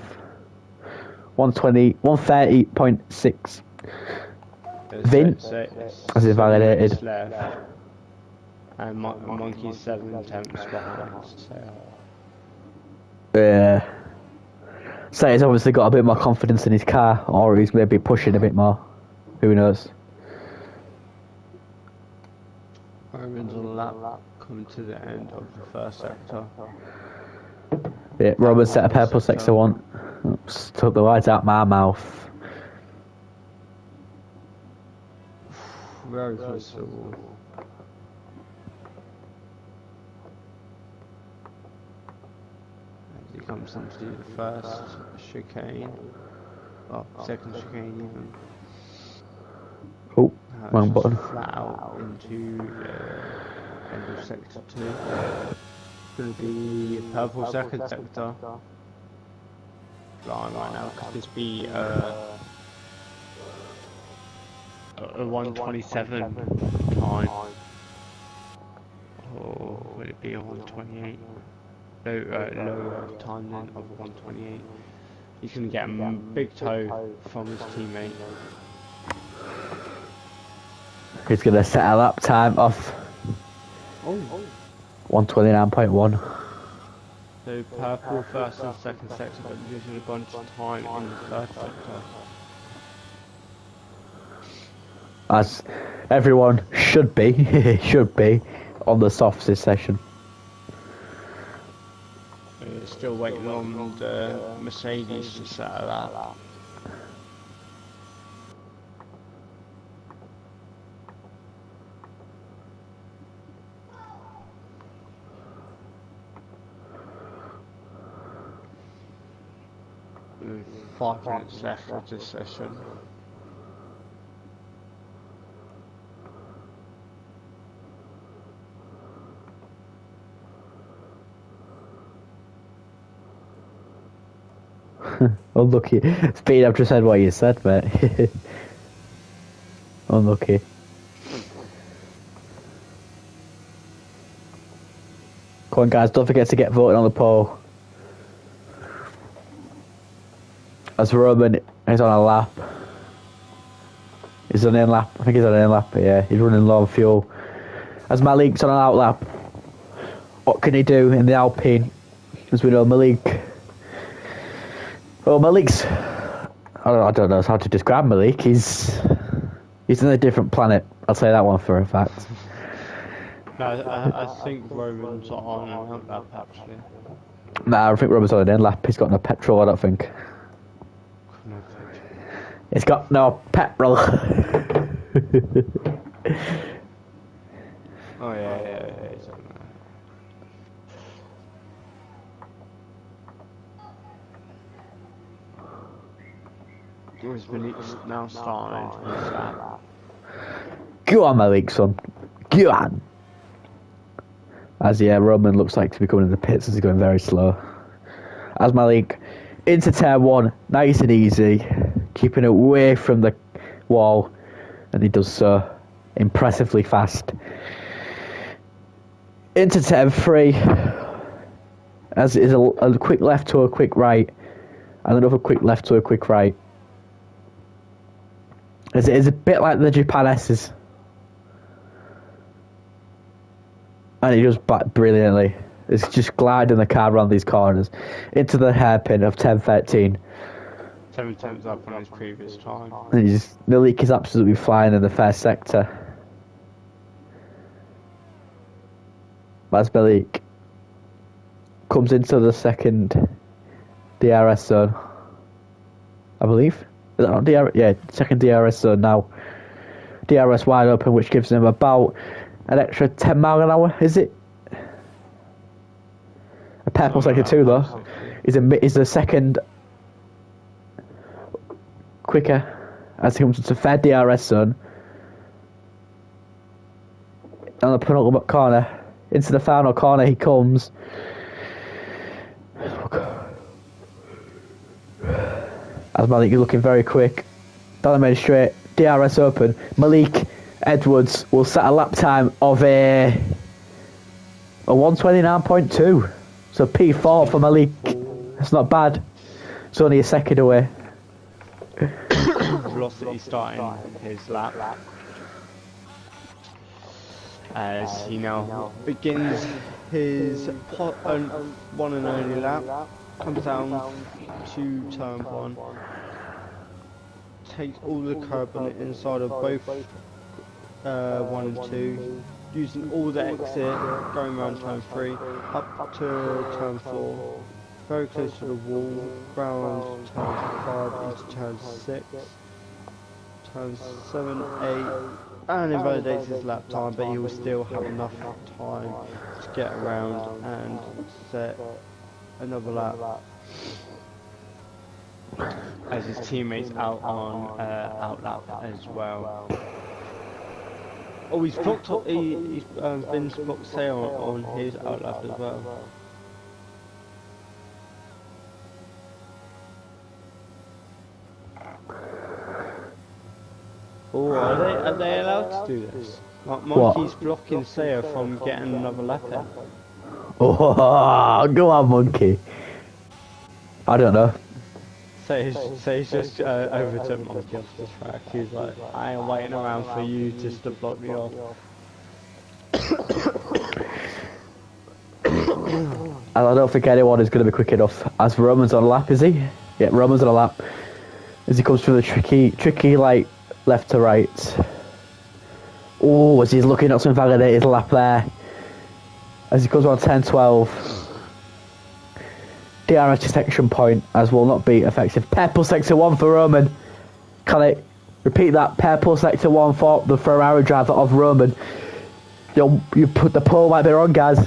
130.6. Vin as is validated. And Monkey's 7/10 behind. Yeah. So he's obviously got a bit more confidence in his car, or he's maybe pushing a bit more. Who knows? Roman's on a lap coming to the end of the first sector. Yeah, Roman set a purple sector 1. Oops, took the words out my mouth. Very close to the wall. As he comes into the first chicane. Well, second chicane even. Oh, wrong button. Flat out into end of sector 2. Going to be purple second sector. Flying right now, could this be a 127 time? Or would it be a 128? Lower time then of 128. He's going to get a big toe from his teammate. He's going to set a lap time off 129.1. So purple first and second sector, but losing a bunch of time in the third sector. As everyone should be on the softs this session. We're still waiting on the Mercedes to set a lap. With 5 minutes left of this session. Unlucky. Speed, I've just said what you said, mate. Unlucky. Come on, guys, don't forget to get voting on the poll. As Roman is on a lap. He's on an lap. I think he's on an lap, but yeah, he's running low on fuel. As Malik's on an out lap. What can he do in the Alpine? As we know, Malik's... I don't know how to describe Malik. He's in a different planet. I'll say that one for a fact. No, I think Roman's on an out lap actually. Nah, I think Roman's on an in lap. He's got no petrol, I don't think. No petrol. He's got no petrol. Oh yeah, he's on there. Malik's now starting to his lap. Go on, Malik, son. Go on. As yeah, Roman looks like to be coming in the pits as he's going very slow. As Malik into turn 1, nice and easy, keeping away from the wall, and he does so impressively fast. Into turn 3, as is a quick left to a quick right, and another quick left to a quick right. As it is a bit like the Japan S's. And he does back brilliantly. It's just gliding the car around these corners into the hairpin of 10-13. 7 times up on his previous time. And Malik is absolutely flying in the first sector. As Malik comes into the second DRS zone, I believe. Is that not DRS? Yeah, second DRS zone now. DRS wide open, which gives him about an extra 10 mile an hour, is it? A purple sector 2 though. Is the second quicker as he comes into third DRS zone. On the penultimate corner. Into the final corner he comes. as Malik is looking very quick. Down the main straight, DRS open. Malik Edwards will set a lap time of a 129.2. So P4 for Malik. That's not bad. It's only a second away. Velocity starting his lap as he now begins his one and only lap. Comes down to turn 1. Takes all the curb on the inside of both 1 and 2, using all the exit, going around turn 3, up to turn 4, very close to the wall, round turn 5 into turn 6, turn 7, 8, and invalidates his lap time, but he will still have enough time to get around and set another lap. As his teammates out on outlap as well. Oh, he's blocked. He's been blocked sail on his outlap as well. Oh, are they allowed to do this? Monkey's blocking Sayer from getting another lap in. Oh, go on, Monkey. I don't know. Say's just overtook Monkey off the track. He's like, I ain't waiting around for you just to block me off. And I don't think anyone is going to be quick enough. As Roman's on a lap, is he? Yeah, Roman's on a lap. As he comes through the tricky like left to right. Oh, as he's looking not to invalidate his lap there. As he comes on 10-12. DRS detection point, as will not be effective. Purple sector 1 for Roman. Can I repeat that? Purple sector 1 for the Ferrari driver of Roman. You put the pole might be wrong, guys.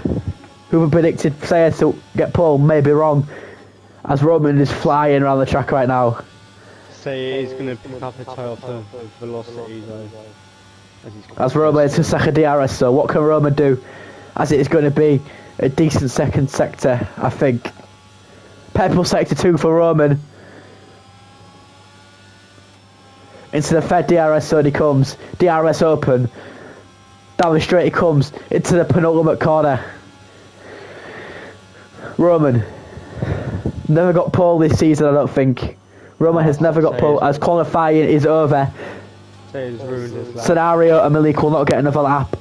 Whoever predicted Sayer to get pole may be wrong. As Roman is flying around the track right now. Say he's going to pick up a tail for velocity though. As Roman is to second DRS, so what can Roman do? As it is going to be a decent second sector, I think. Purple sector 2 for Roman. Into the third DRS zone he comes. DRS open. Down the straight he comes. Into the penultimate corner. Roman. Never got pole this season, I don't think. Roman has never got pole as qualifying is over. Scenario and Malik will not get another lap.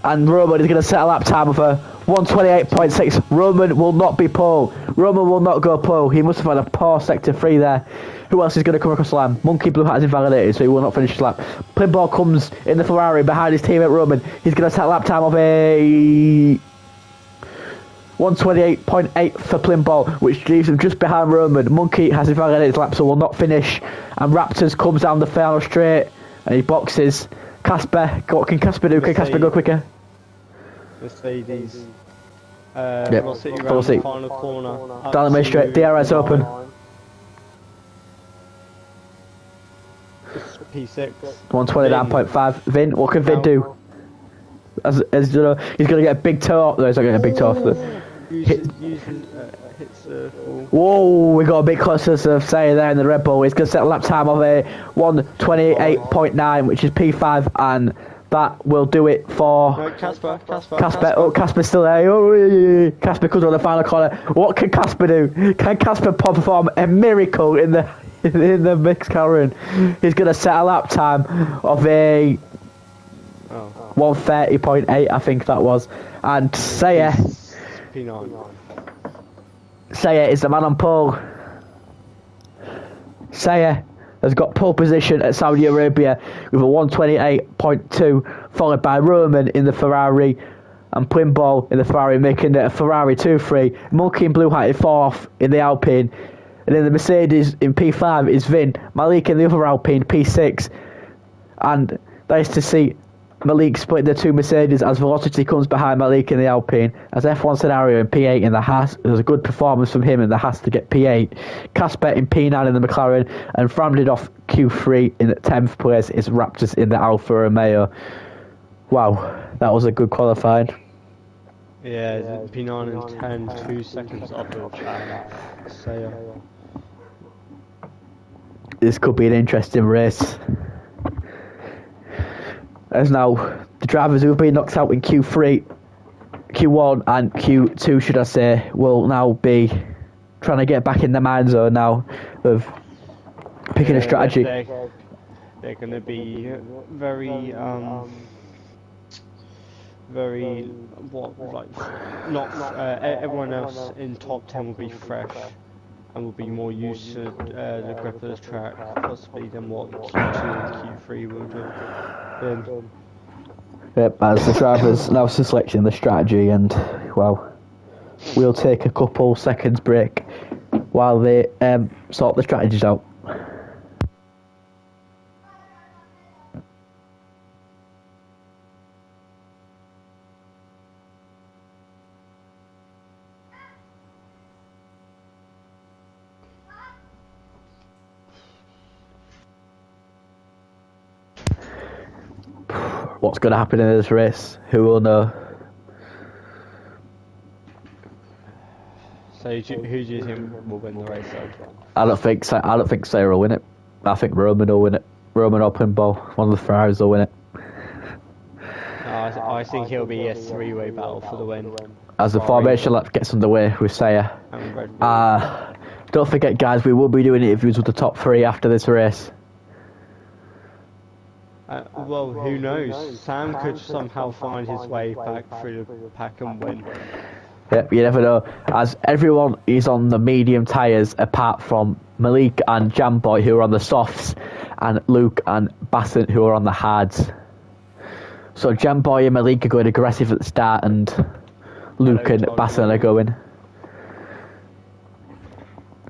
And Roman is going to set a lap time of a 128.6. Roman will not be pole. Roman will not go pole. He must have had a poor sector 3 there. Who else is going to come across the line? Monkey Blue Hat is invalidated, so he will not finish his lap. Pinball comes in the Ferrari behind his teammate Roman. He's going to set a lap time of a 128.8 for Pinball, which leaves him just behind Roman. Monkey has invalidated his lap, so will not finish. And Raptors comes down the final straight, and he boxes. Casper, what can Casper do? Can Casper go quicker? Mercedes. Velocity round the final corner. Down the main straight, DRS open. P6. 129.5. Vin, what can Vin do? As you know, he's going to get a big toe off. No, he's not going to get a big toe off. Whoa, we got a bit closer to say there in the Red Bull. He's going to set a lap time of a 128.9, which is P5, and that will do it for Casper. Oh, Casper's still there. Oh, Casper comes on the final corner. What can Casper do? Can Casper perform a miracle in the mixed car? He's going to set a lap time of a 130.8, I think that was. And Sayer is the man on pole. Sayer has got pole position at Saudi Arabia with a 128.2, followed by Roman in the Ferrari and Pinball in the Ferrari, making it a Ferrari 2-3. Monkey and Blue Hat in 4th in the Alpine. And then the Mercedes in P5 is Vin. Malik in the other Alpine, P6. And nice to see Malik split the two Mercedes as Velocity comes behind Malik in the Alpine. As F1 scenario in P8 in the Haas. There's a good performance from him in the Haas to get P8. Casper in P9 in the McLaren. And rounded off Q3 in 10th place is Raptors in the Alfa Romeo. Wow, that was a good qualifying. Yeah, P9 and 10, 2 seconds off of Sayer. this could be an interesting race. As now, the drivers who have been knocked out in Q3, Q1 and Q2, should I say, will now be trying to get back in the man zone now of picking a strategy. They're going to be very, everyone else in top 10 will be fresh and will be more used to the grip of the track, possibly than what Q2 and Q3 will do. Yep, as the drivers now selecting the strategy, and well, we'll take a couple seconds break while they sort the strategies out. What's going to happen in this race? Who will know? So who do you think will win the race? I don't think Sarah will win it. I think Roman will win it. Roman or Pinball, one of the Ferraris will win it. I think it'll be a three-way battle for the win. As the formation lap gets underway with Saya. Don't forget, guys, we will be doing interviews with the top three after this race. Well, who knows? Sam could somehow find his way back through the pack and win. Yep, you never know. As everyone is on the medium tyres, apart from Malik and Jamboy, who are on the softs, and Luke and Bassett, who are on the hards. So Jamboy and Malik are going aggressive at the start, and Luke and Bassett are going.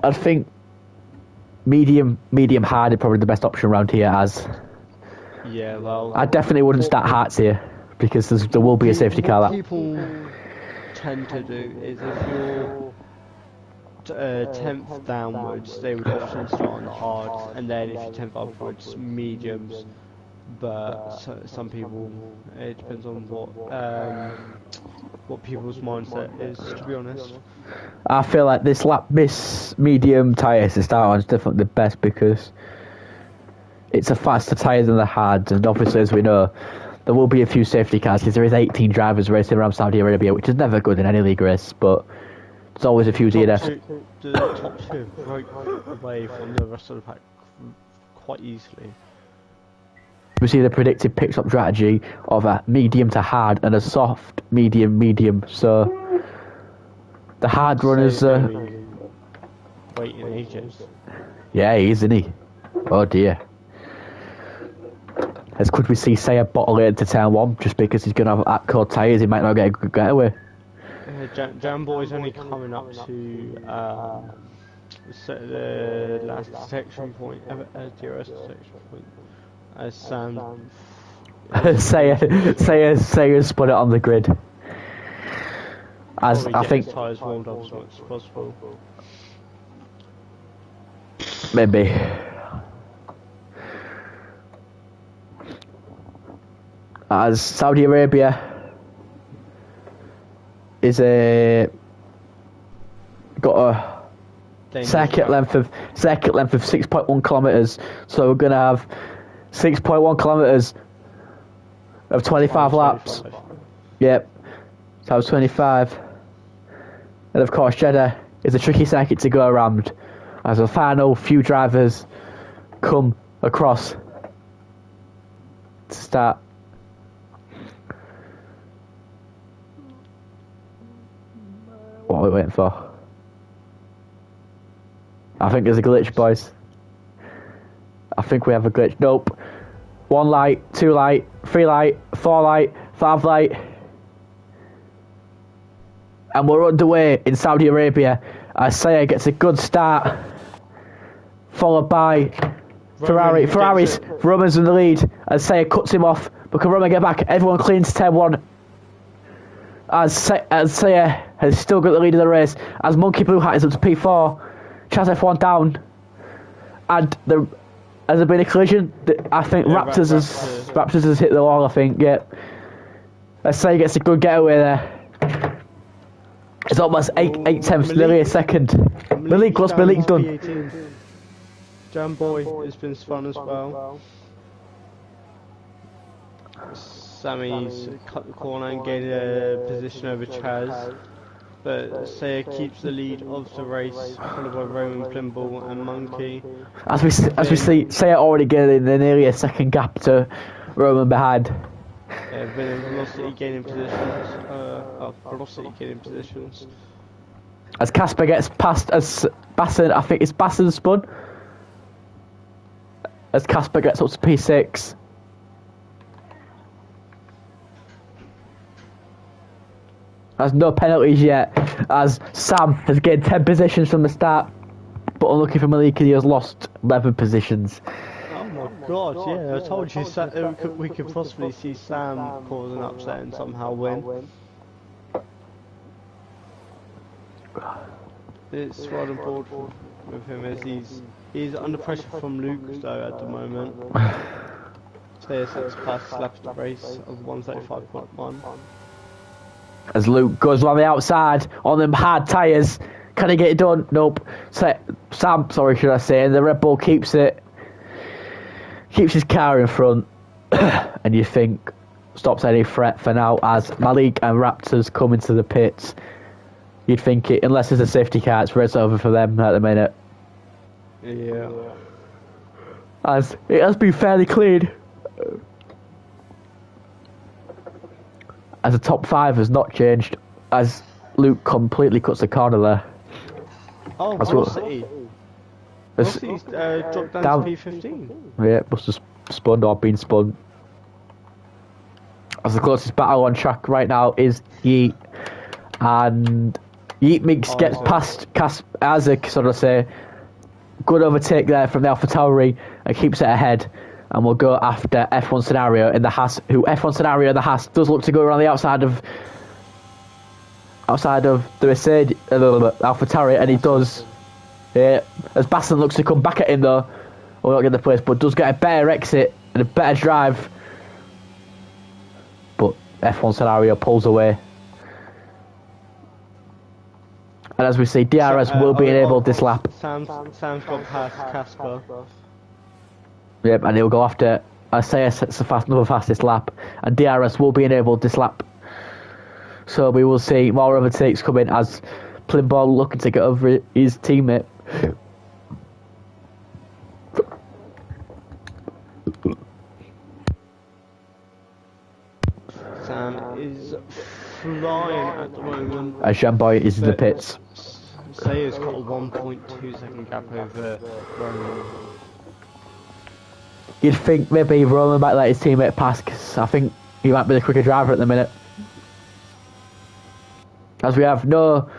I think medium hard is probably the best option around here, as yeah, well, I definitely wouldn't start Hearts here because there will be a safety car. What people tend to do is if you're 10th downwards, they would often start on the hards, and then if you're 10th upwards, mediums. But some people, it depends on what people's mindset is, to be honest. I feel like this medium tyre to start on is definitely the best because it's a faster tyre than the hards, and obviously, as we know, there will be a few safety cars because there is 18 drivers racing around Saudi Arabia, which is never good in any league race, but there's always a few DNFs. The top two broke away from the rest of the pack quite easily. We see the predicted pit-stop strategy of a medium to hard and a soft medium, so the hard runners waiting ages. Yeah, he is, isn't he? Oh dear. As could we see Saya bottle it into turn one just because he's going to have at-cold tyres, he might not get a good getaway. Jamboy's only coming up to the last section point, DRS section point. As Sam... Saya's put it on the grid. As I think... tyres warmed up as much as possible. Maybe. As Saudi Arabia is got a circuit length of 6.1 kilometers, so we're gonna have 6.1 kilometers of 25 laps. Yep, so that was 25, and of course Jeddah is a tricky circuit to go around, as the final few drivers come across to start. What are we waiting for? I think there's a glitch, boys. I think we have a glitch. Nope. 1 light, 2 light, 3 light, 4 light, 5 light. And we're underway in Saudi Arabia as Saya gets a good start. Followed by Ferraris. Roman's in the lead as Saya cuts him off. But can Roman get back? Everyone cleans turn 1. As Saya has still got the lead of the race, as Monkey Blue Hat is up to P4, Chaz F1 down, and has there been a collision? I think Raptors has hit the wall. I think, yeah. As Saya gets a good getaway there. It's almost 8 tenths, nearly a second. Malik, what's Malik done? Jamboy has been spun as well. Sammy's cut the corner and gained a position over Chaz. But Saya keeps the lead of the race, followed by Roman, Plimble and Monkey. As we see, Saya already getting nearly a second gap to Roman behind. Vin and Velocity gaining positions. Velocity gaining positions. As Casper gets past, as Basson, I think it's Basson spun. As Casper gets up to P6. There's no penalties yet, as Sam has gained 10 positions from the start, but unlucky for Malik, he has lost 11 positions. Oh my god, yeah, I told you we could possibly see Sam cause an upset and somehow win. It's rather important with him as he's under pressure from Luke though at the moment. So 6 past lap the race of 135.1. As Luke goes around the outside on them hard tyres. Can he get it done? Nope. Sam, sorry, should I say, and the Red Bull keeps his car in front, and you think stops any threat for now as Malik and Raptors come into the pits. You'd think it, unless there's a safety car, it's over for them at the minute. Yeah. As it has been fairly clean. As the top 5 has not changed, as Luke completely cuts the corner there. Oh, Velocity. Velocity's dropped down to P15. Yeah, must have spun or been spun. As the closest battle on track right now is Yeet. And Yeet Mix gets past Isaac, sort of say. Good overtake there from the AlphaTauri and keeps it ahead. And we'll go after F1 Scenario in the Haas, who F1 Scenario in the Haas does look to go around the outside of the Mercedes, AlphaTauri, and he does. Yeah, as Basson looks to come back at him though, will not get the place, but does get a better exit and a better drive. But F1 Scenario pulls away. And as we see, DRS will be enabled this lap. Sam's got past Casper. Yep, and he'll go after Isaiah sets another fastest lap, and DRS will be enabled this lap. So we will see more overtakes coming as Plimball looking to get over his teammate. Sam is flying at the moment. As Jamboy is in the pits. Sayer's got a 1.2 second gap over Roman. You'd think maybe Roman might let his teammate pass, because I think he might be the quicker driver at the minute. As we have no...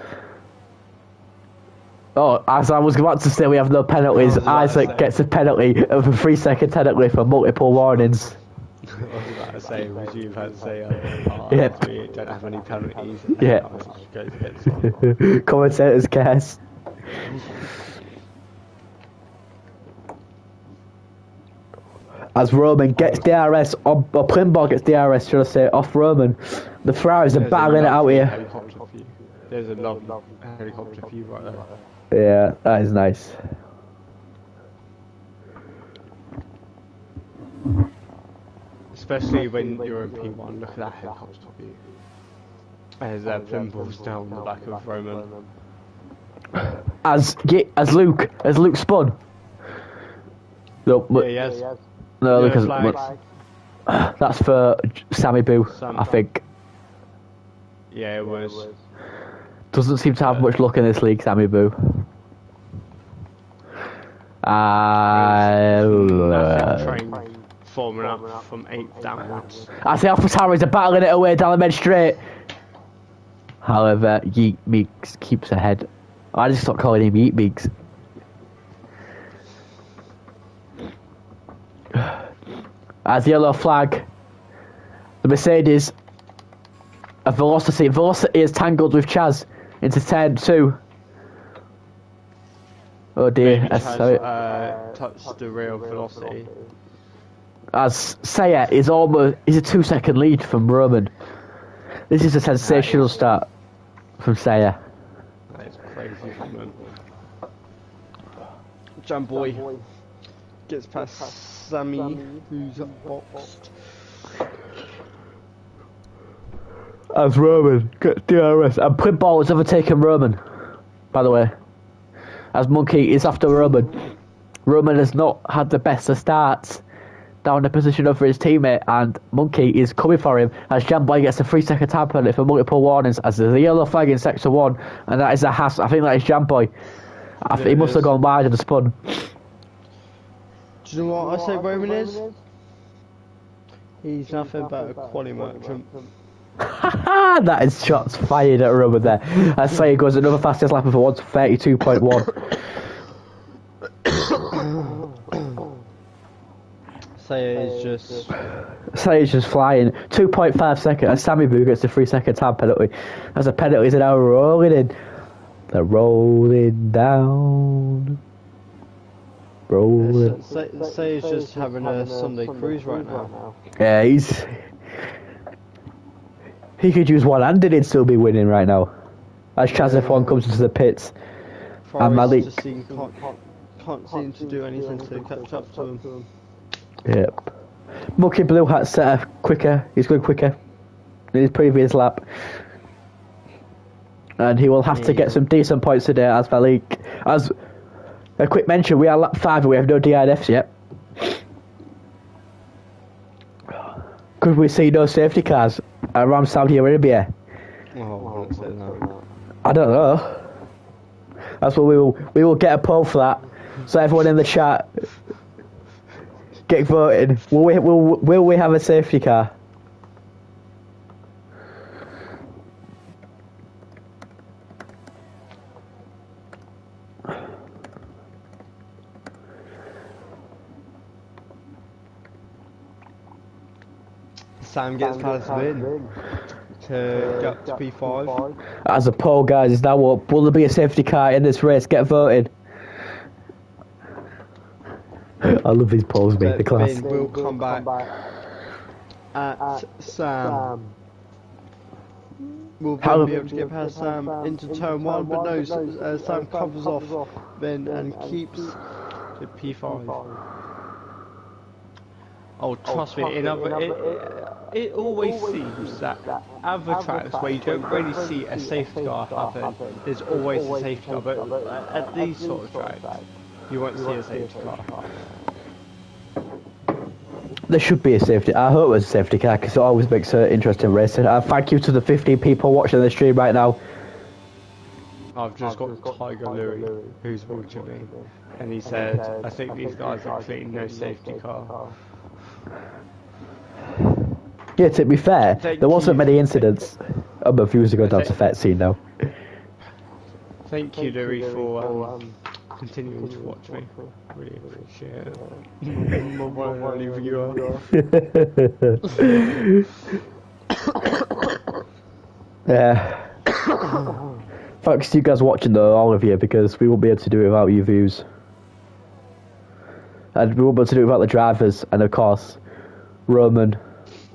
Oh, as I was about to say, we have no penalties. Isaac gets a penalty of a 3-second penalty for multiple warnings. I was about to say, was you about to say, Yep. we don't have any penalties. Yeah. Commentators guess. As Roman gets DRS, or Plimball gets DRS, should I say, off Roman. The Ferraris are battling it out here. There's a lovely helicopter view right there. Yeah, that is nice. Especially when you're in P1, look at that helicopter view. As Plimball's down the back of Roman. As Luke spun. No, Yeah, yes. no, Yeah, because that's for Sammy Boo, I think. Yeah, it was. Doesn't seem to have much luck in this league, Sammy Boo. Massive train forming up from 8 downwards. I see AlphaTauri are battling it away down the mid straight. However, Yeet Meeks keeps ahead. I just stopped calling him Yeet Meeks. As yellow flag, the Mercedes, a Velocity is tangled with Chaz into turn 2. Oh dear, Touched the real Velocity. As Saya is almost, he's a 2-second lead from Roman. This is a sensational start from Saya. That is crazy from him. Jamboy Gets past Sammy, who's boxed. As Roman gets DRS. And Print Ball has overtaken Roman, by the way. As Monkey is after Roman. Roman has not had the best of starts down the position over his teammate, and Monkey is coming for him as Jamboy gets a 3-second time penalty for multiple warnings as there's a yellow flag in Sector 1, and that is a Haas. I think that is Jamboy. He must have gone wide and spun. Do you know what I say Roman is? He's nothing but a quality merchant. That is shots fired at Roman there. As Say goes another fastest lap of 1:32.1. Say is just flying. 2.5 seconds. And Sammy Boo gets the 3-second time penalty. As the penalties are now rolling in. They're rolling down. Rolling. Say is just having a Sunday cruise right now. Yeah, he could use one hand and he'd still be winning right now. As Chaz F1 comes into the pits. And Malik can't seem to do anything to catch up to him. Yep. Monkey Blue Hat set quicker. He's going quicker in his previous lap. And he will have to get some decent points today as Malik. As a quick mention, we are lap 5 and we have no DNFs yet. Could we see no safety cars around Saudi Arabia? Oh, I wouldn't say that. I don't know. That's what we will get a poll for that. So everyone in the chat, get voting. Will we have a safety car? Sam gets past win to get up to P5. As a poll, guys, is now up. Will there be a safety car in this race? Get voted. I love these polls, mate. The class. Will come back at Sam. Will Ben be able to get past Sam into turn 1, but no, Sam covers off Ben and keeps to P5. Oh, trust me, it always seems that other tracks where you don't really see a safety car happen, there's always a safety car, but at these sort of tracks, you won't see a safety car. There should be a safety. I hope there's a safety car because it always makes an interesting racing. Thank you to the 15 people watching the stream right now. I've just got Tiger Louis who's watching me, and he said, I think these guys are clean, no safety car. Yeah, to be fair, there wasn't many incidents. Oh, my viewers are going down to Fet Scene now. Thank you, Louis, for continuing to watch me. Really appreciate it. My one and only viewer. Yeah. Thanks to you guys watching though, all of you, because we won't be able to do it without your views. And we won't be able to do it without the drivers, and of course, Roman,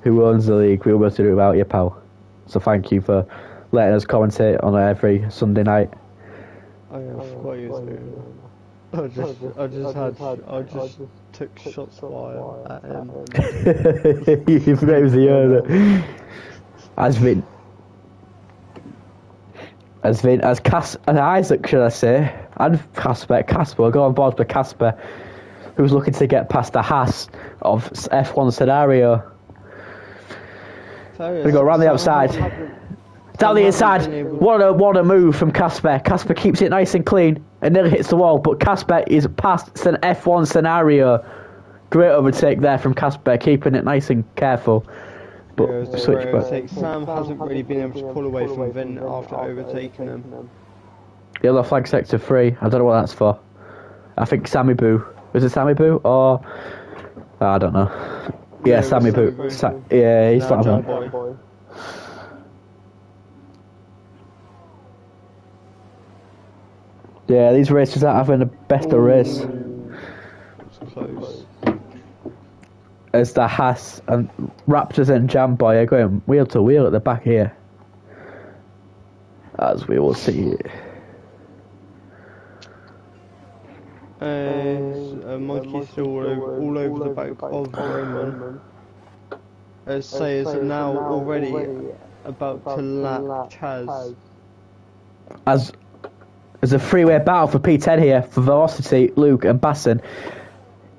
who owns the league, we won't be able to do it without you, pal. So thank you for letting us commentate on every Sunday night. I forgot you was doing that. I just took shots fire at him. You forgot he was the owner. As Isaac, should I say, and Casper, go on board for Casper, who's looking to get past the Haas of F1 scenario. We go around the outside. Down the inside. What a move from Casper. Casper keeps it nice and clean and nearly hits the wall, but Casper is past an F1 scenario. Great overtake there from Casper, keeping it nice and careful. But switch back. Sam hasn't really been able to pull away from Vin after overtaking him. Yellow flag sector 3. I don't know what that's for. I think Sammy Boo. Was it Sammy Boo or I don't know. Yeah, Sammy Boo. Yeah, he's fine. Yeah, these races aren't having the best of race. It's close. As the Haas and Raptors and Jamboy are going wheel to wheel at the back here. As we will see. As a monkey still all over the back of Roman. As Sayers are now already about to lap Chaz. As there's a three-way battle for P10 here for Velocity, Luke and Basson.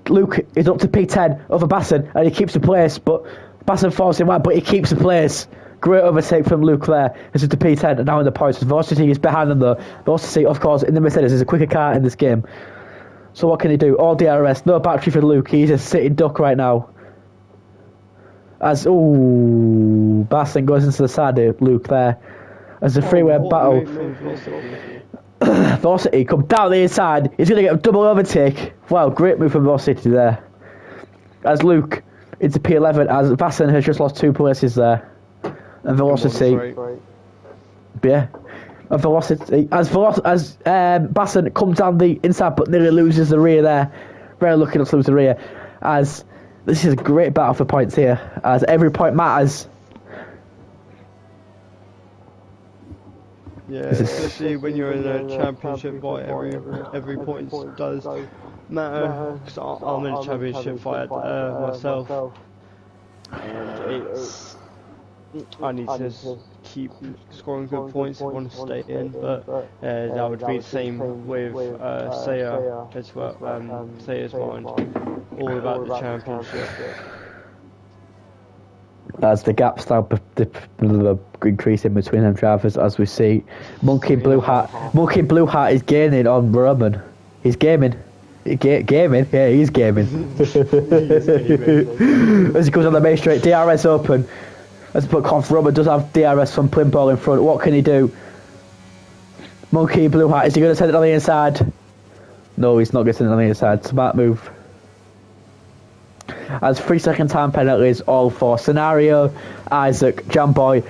Luke is up to P10 over Basson and he keeps the place, but Basson falls in wide, but he keeps the place. Great overtake from Luke there. This is to P10 and now in the points. Velocity is behind them though. Velocity, of course, in the Mercedes is a quicker car in this game. So what can he do? All DRS, no battery for Luke. He's a sitting duck right now. As Basson goes into the side of Luke there. As a three-way battle. Velocity come down the inside. He's going to get a double overtake. Wow, great move from Velocity there. As Luke into P11, as Basson has just lost 2 places there. And Velocity, yeah. And Velocity, as Basson comes down the inside but nearly loses the rear there. Very lucky not to lose the rear. As this is a great battle for points here. As every point matters. Yeah, especially when you're in a championship fight, every point does matter. Because I'm in a championship fight myself, and I need to keep scoring good points if I want to stay in. But that would be the same with Saya as well. Saya's mind all about the championship. As the gap's now increasing between them drivers, as we see, Monkey Blue Hat is gaining on Roman. He's gaming. Gaming? Yeah, he's gaming. As he goes on the main straight, DRS open. As put conf, Roman does have DRS from Plimpole in front. What can he do? Monkey Blue Hat, is he going to send it on the inside? No, he's not going to send it on the inside. Smart move. As 3-second time penalties all for Scenario, Isaac, Jamboy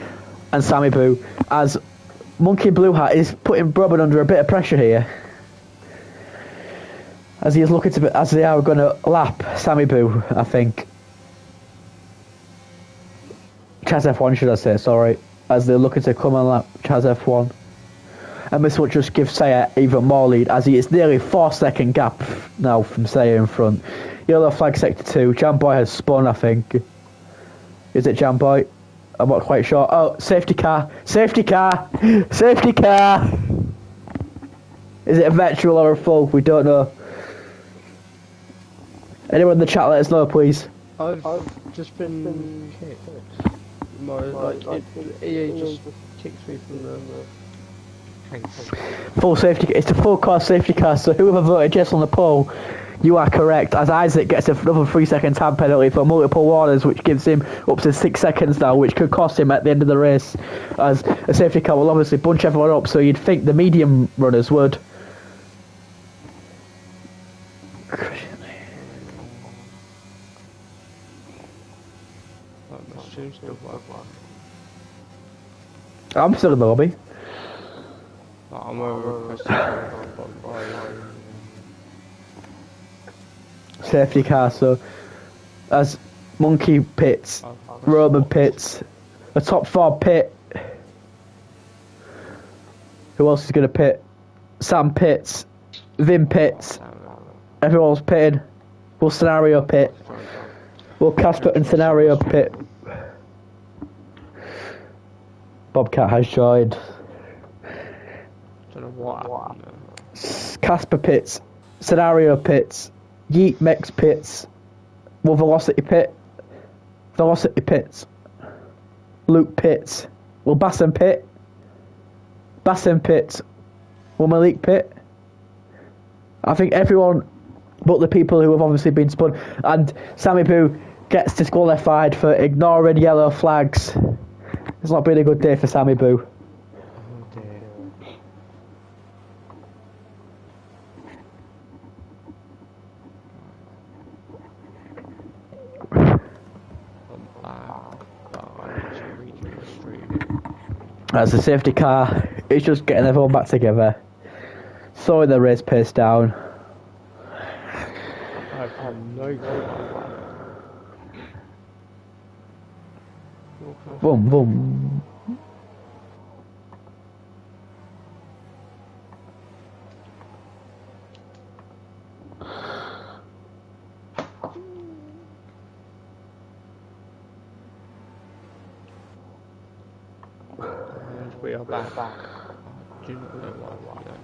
and Sammy Boo. As Monkey Blue Hat is putting Roman under a bit of pressure here. As he is looking to, as they are going to lap Sammy Boo, I think. Chaz F1 should I say, sorry. As they're looking to come and lap Chaz F1. And this will just give Saya even more lead as he is nearly 4-second gap now from Saya in front. Yellow flag sector 2. Jamboy has spun, I think. Is it Jamboy? I'm not quite sure. Oh, safety car. Safety car. Safety car. Is it a virtual or a full? We don't know. Anyone in the chat, let us know, please. I've just been kicked. EA just kicks me from the full safety. It's a full car safety car. So whoever voted yes on the poll, you are correct. As Isaac gets another 3-second time penalty for multiple warners, which gives him up to 6 seconds now, which could cost him at the end of the race. As a safety car will obviously bunch everyone up, so you'd think the medium runners would. I'm still in the lobby. I'm over safety car, so as Monkey pits, Roman pits, a top 4 pit. Who else is going to pit? Sam pits, Vim pits, everyone's pitting. Will Scenario pit? Will Casper and Scenario pit? Bobcat has joined. Don't know what happened. Casper pits, Scenario pits, Yeet Mex pits, will Velocity pit? Velocity pits. Luke pits. Will Basson pit? Basson pits. Will Malik pit? I think everyone but the people who have obviously been spun, and Sammy Boo gets disqualified for ignoring yellow flags. It's not been a good day for Sammy Boo. As the safety car, it's just getting everyone back together, slowing the race pace down. I have no clue. Boom, boom. And we are back. I do not know why we don't.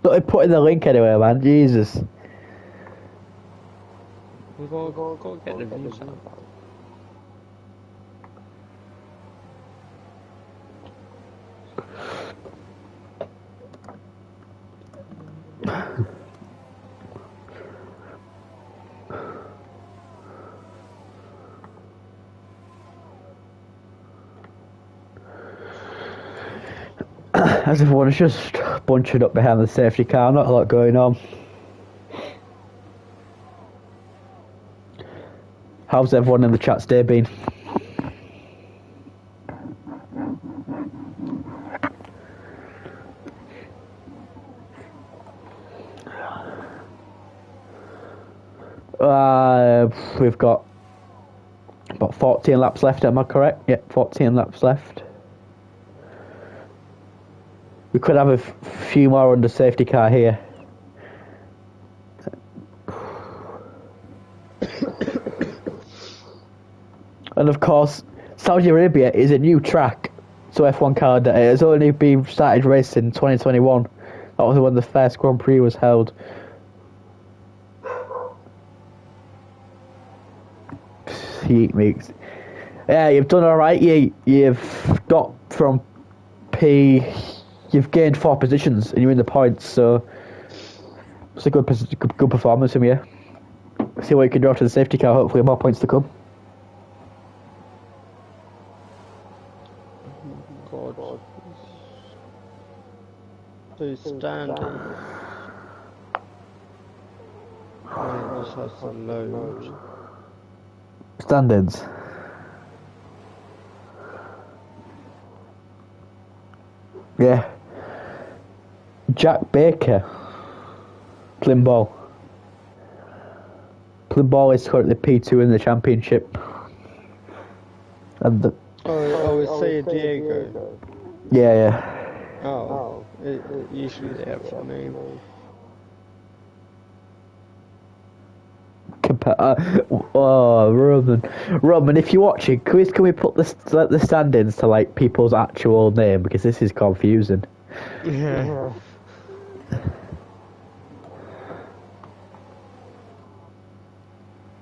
Don't put in the link anyway, man. Jesus. We've got to get the views up. As everyone is just bunching up behind the safety car, not a lot going on. How's everyone in the chat today been? We've got about 14 laps left, am I correct? Yep, 14 laps left. We could have a few more under safety car here. And of course, Saudi Arabia is a new track to F1 calendar. It has only been started racing in 2021. That was when the first Grand Prix was held. Yeet meeks. Yeah, you've done alright, you've got from P... You've gained 4 positions and you're in the points, so it's a good performance from you. See what you can draw to the safety car, hopefully more points to come. God. Those standards. It just has to load. Standards. Yeah. Jack Baker. Plimball. Plimball is currently P2 in the championship. And the... it's San Diego. Yeah. Oh. Usually they have a name. Roman, if you're watching, can we put the stand-ins to like people's actual name, because this is confusing. Yeah.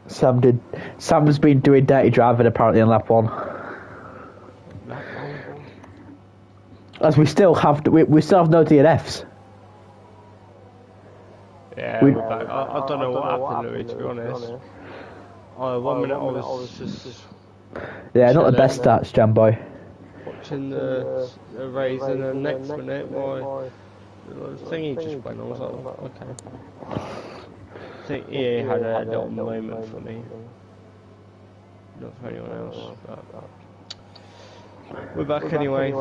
Sam's been doing dirty driving apparently in lap 1. As we still have no DNFs. Yeah, we're back. I don't know what happened, Louis, to be honest. 1 minute I was just... Yeah, not the best stats, Jam Boy. Watching the race, and the next minute my thingy just went. I was like, okay. I think EA had a little moment for me. Not for anyone else, but... We're back anyway.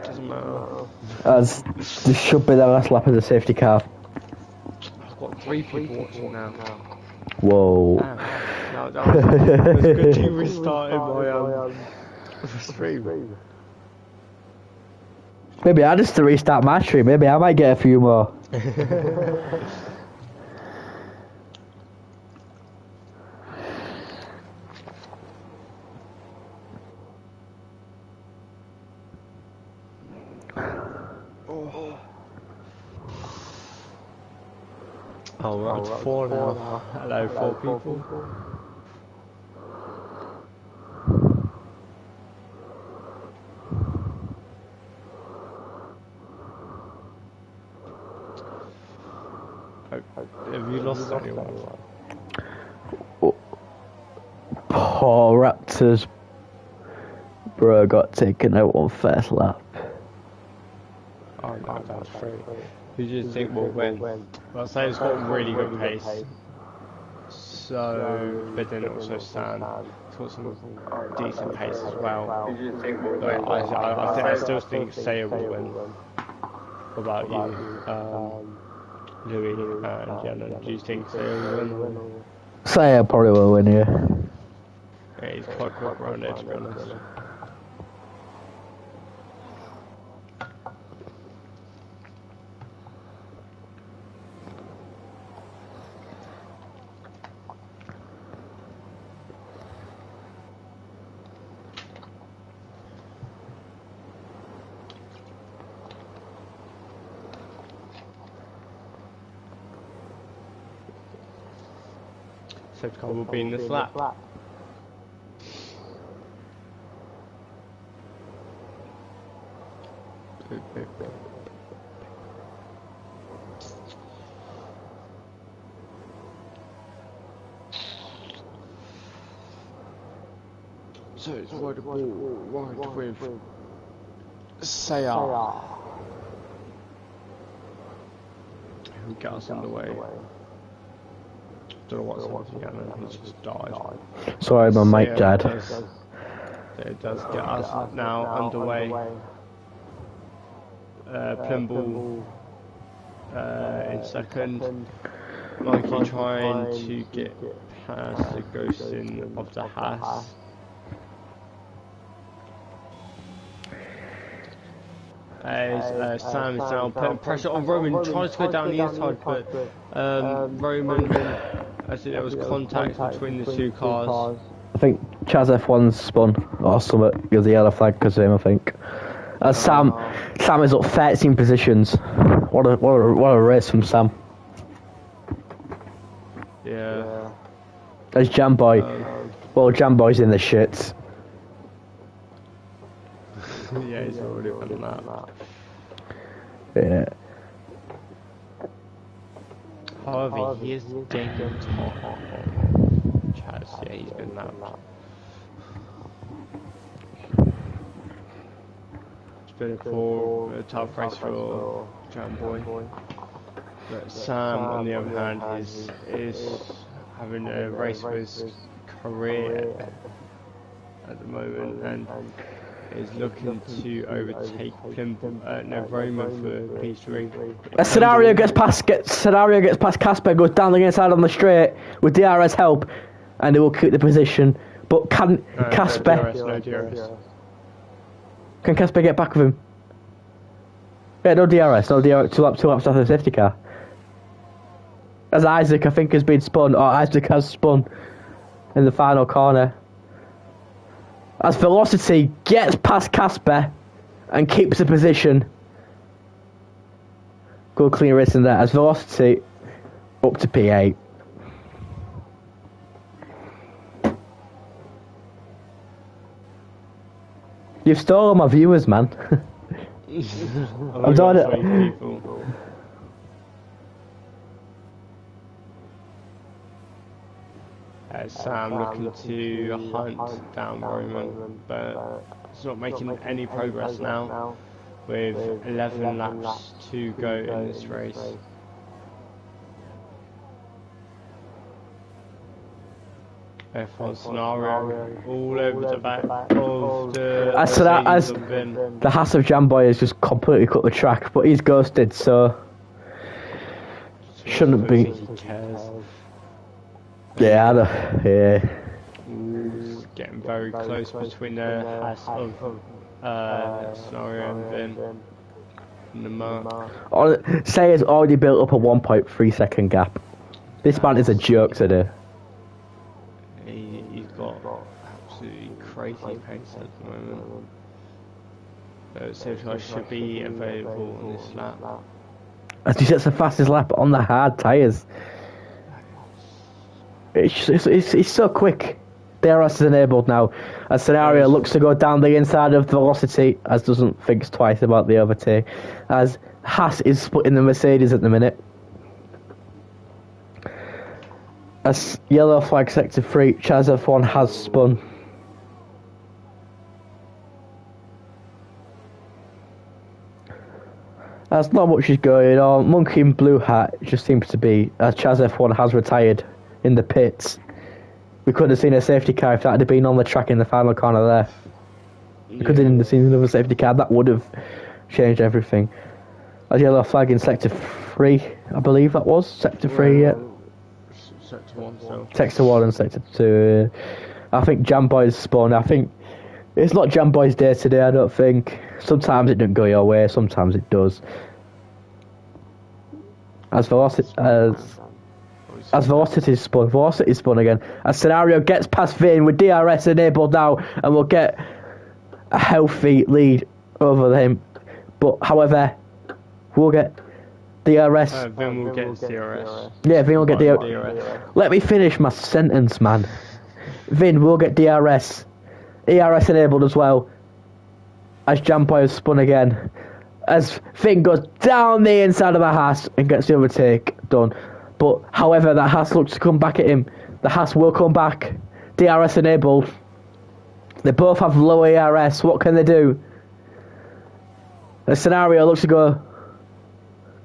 Doesn't matter. As this should be the last lap of the safety car. I've got 3 people watching now. Whoa. No, that was good you restarted my stream. Maybe I just to restart my stream. Maybe I might get a few more. Oh, we're up to 4 now. Hello, 4 people. Have you lost anyone? Poor Raptors. Bro got taken out on first lap. Oh no, that's free. Who do you think will win? Well, I'd say it's got really good pace. So, but then also Stan. It's got some decent pace as well. Who do you think will win? I still think Saya will win. What about you? Louis and Jenna, do you think Saya will win? Saya probably will win, yeah. Yeah, he's quite quick around it, to be honest. safety car will be in this lap. So it's wide ball, wide with Sayar. Who got us underway? Don't know what's happening again, he's just died. Sorry, my mic died. It does get us now underway. Plimble in second. Mikey trying to get past the ghosting of the Haas. As Sam is now putting pressure on Roman, trying to go down the inside, but Roman, I think there was contact between the two cars. I think Chaz F1's spun or something because the yellow flag because of him, I think. As Sam is up 13 positions. What a race from Sam. Yeah. There's Jamboy. Well, Jamboy's in the shits. Yeah, he's already on that. Yeah. However, he is dangerous. Chaz, yeah, he's been that. It's been a tough race for Jamboy. But Sam, on the other hand, is having a race for his career at the moment and is looking to overtake Roman for P3. A scenario gets past Casper, goes down the inside on the straight with DRS help, and it will keep the position. But can Casper? No DRS. Can Casper get back with him? Yeah, no DRS. Two laps after the safety car. As Isaac, I think, has been spun, or Isaac has spun in the final corner. As Velocity gets past Casper and keeps the position. Good clean racing there. As Velocity up to P8. You've stolen my viewers, man. I'm doing it. Sam looking to hunt down Roman, but it's not making any progress now, with 11 laps to go in this race. F1 scenario all over the back of the as the Haas of Jamboy has just completely cut the track, but he's ghosted, so shouldn't be. He cares. Yeah, yeah. It's getting very close between the Haas of scenario and then the mark. Say has already built up a 1.3 second gap. This man is a joke today. He's got absolutely crazy pace at the moment. It seems like I should be available on this lap. As he sets the fastest lap on the hard tyres. It's so quick. DRS is enabled now. As Scenario looks to go down the inside of Velocity, as doesn't think twice about the overtake. As Haas is splitting the Mercedes at the minute. As yellow flag sector 3, Chaz F1 has spun. As not much is going on. Monkey in blue hat just seems to be, as Chaz F1 has retired in the pits. We could have seen a safety car if that had been on the track in the final corner there. We could have seen another safety car. That would have changed everything. As yellow flag in sector 3, I believe that was. Sector 3, yeah. Sector 1, so. Sector 1 and sector 2. I think Jamboy's spun. I think it's not Jamboy's day today, I don't think. Sometimes it doesn't go your way, sometimes it does. As Velocity spun again. As Scenario gets past Vin with DRS enabled now, and will get a healthy lead over him. But however, we'll get DRS. Vin will get DRS. Yeah, Vin will get DRS. DRS. Let me finish my sentence, man. Vin will get DRS. ERS enabled as well. As Jamboy has spun again. As Vin goes down the inside of the Haas and gets the overtake done. But, however, that Haas looks to come back at him. The Haas will come back. DRS enabled. They both have low ERS. What can they do? The scenario looks to go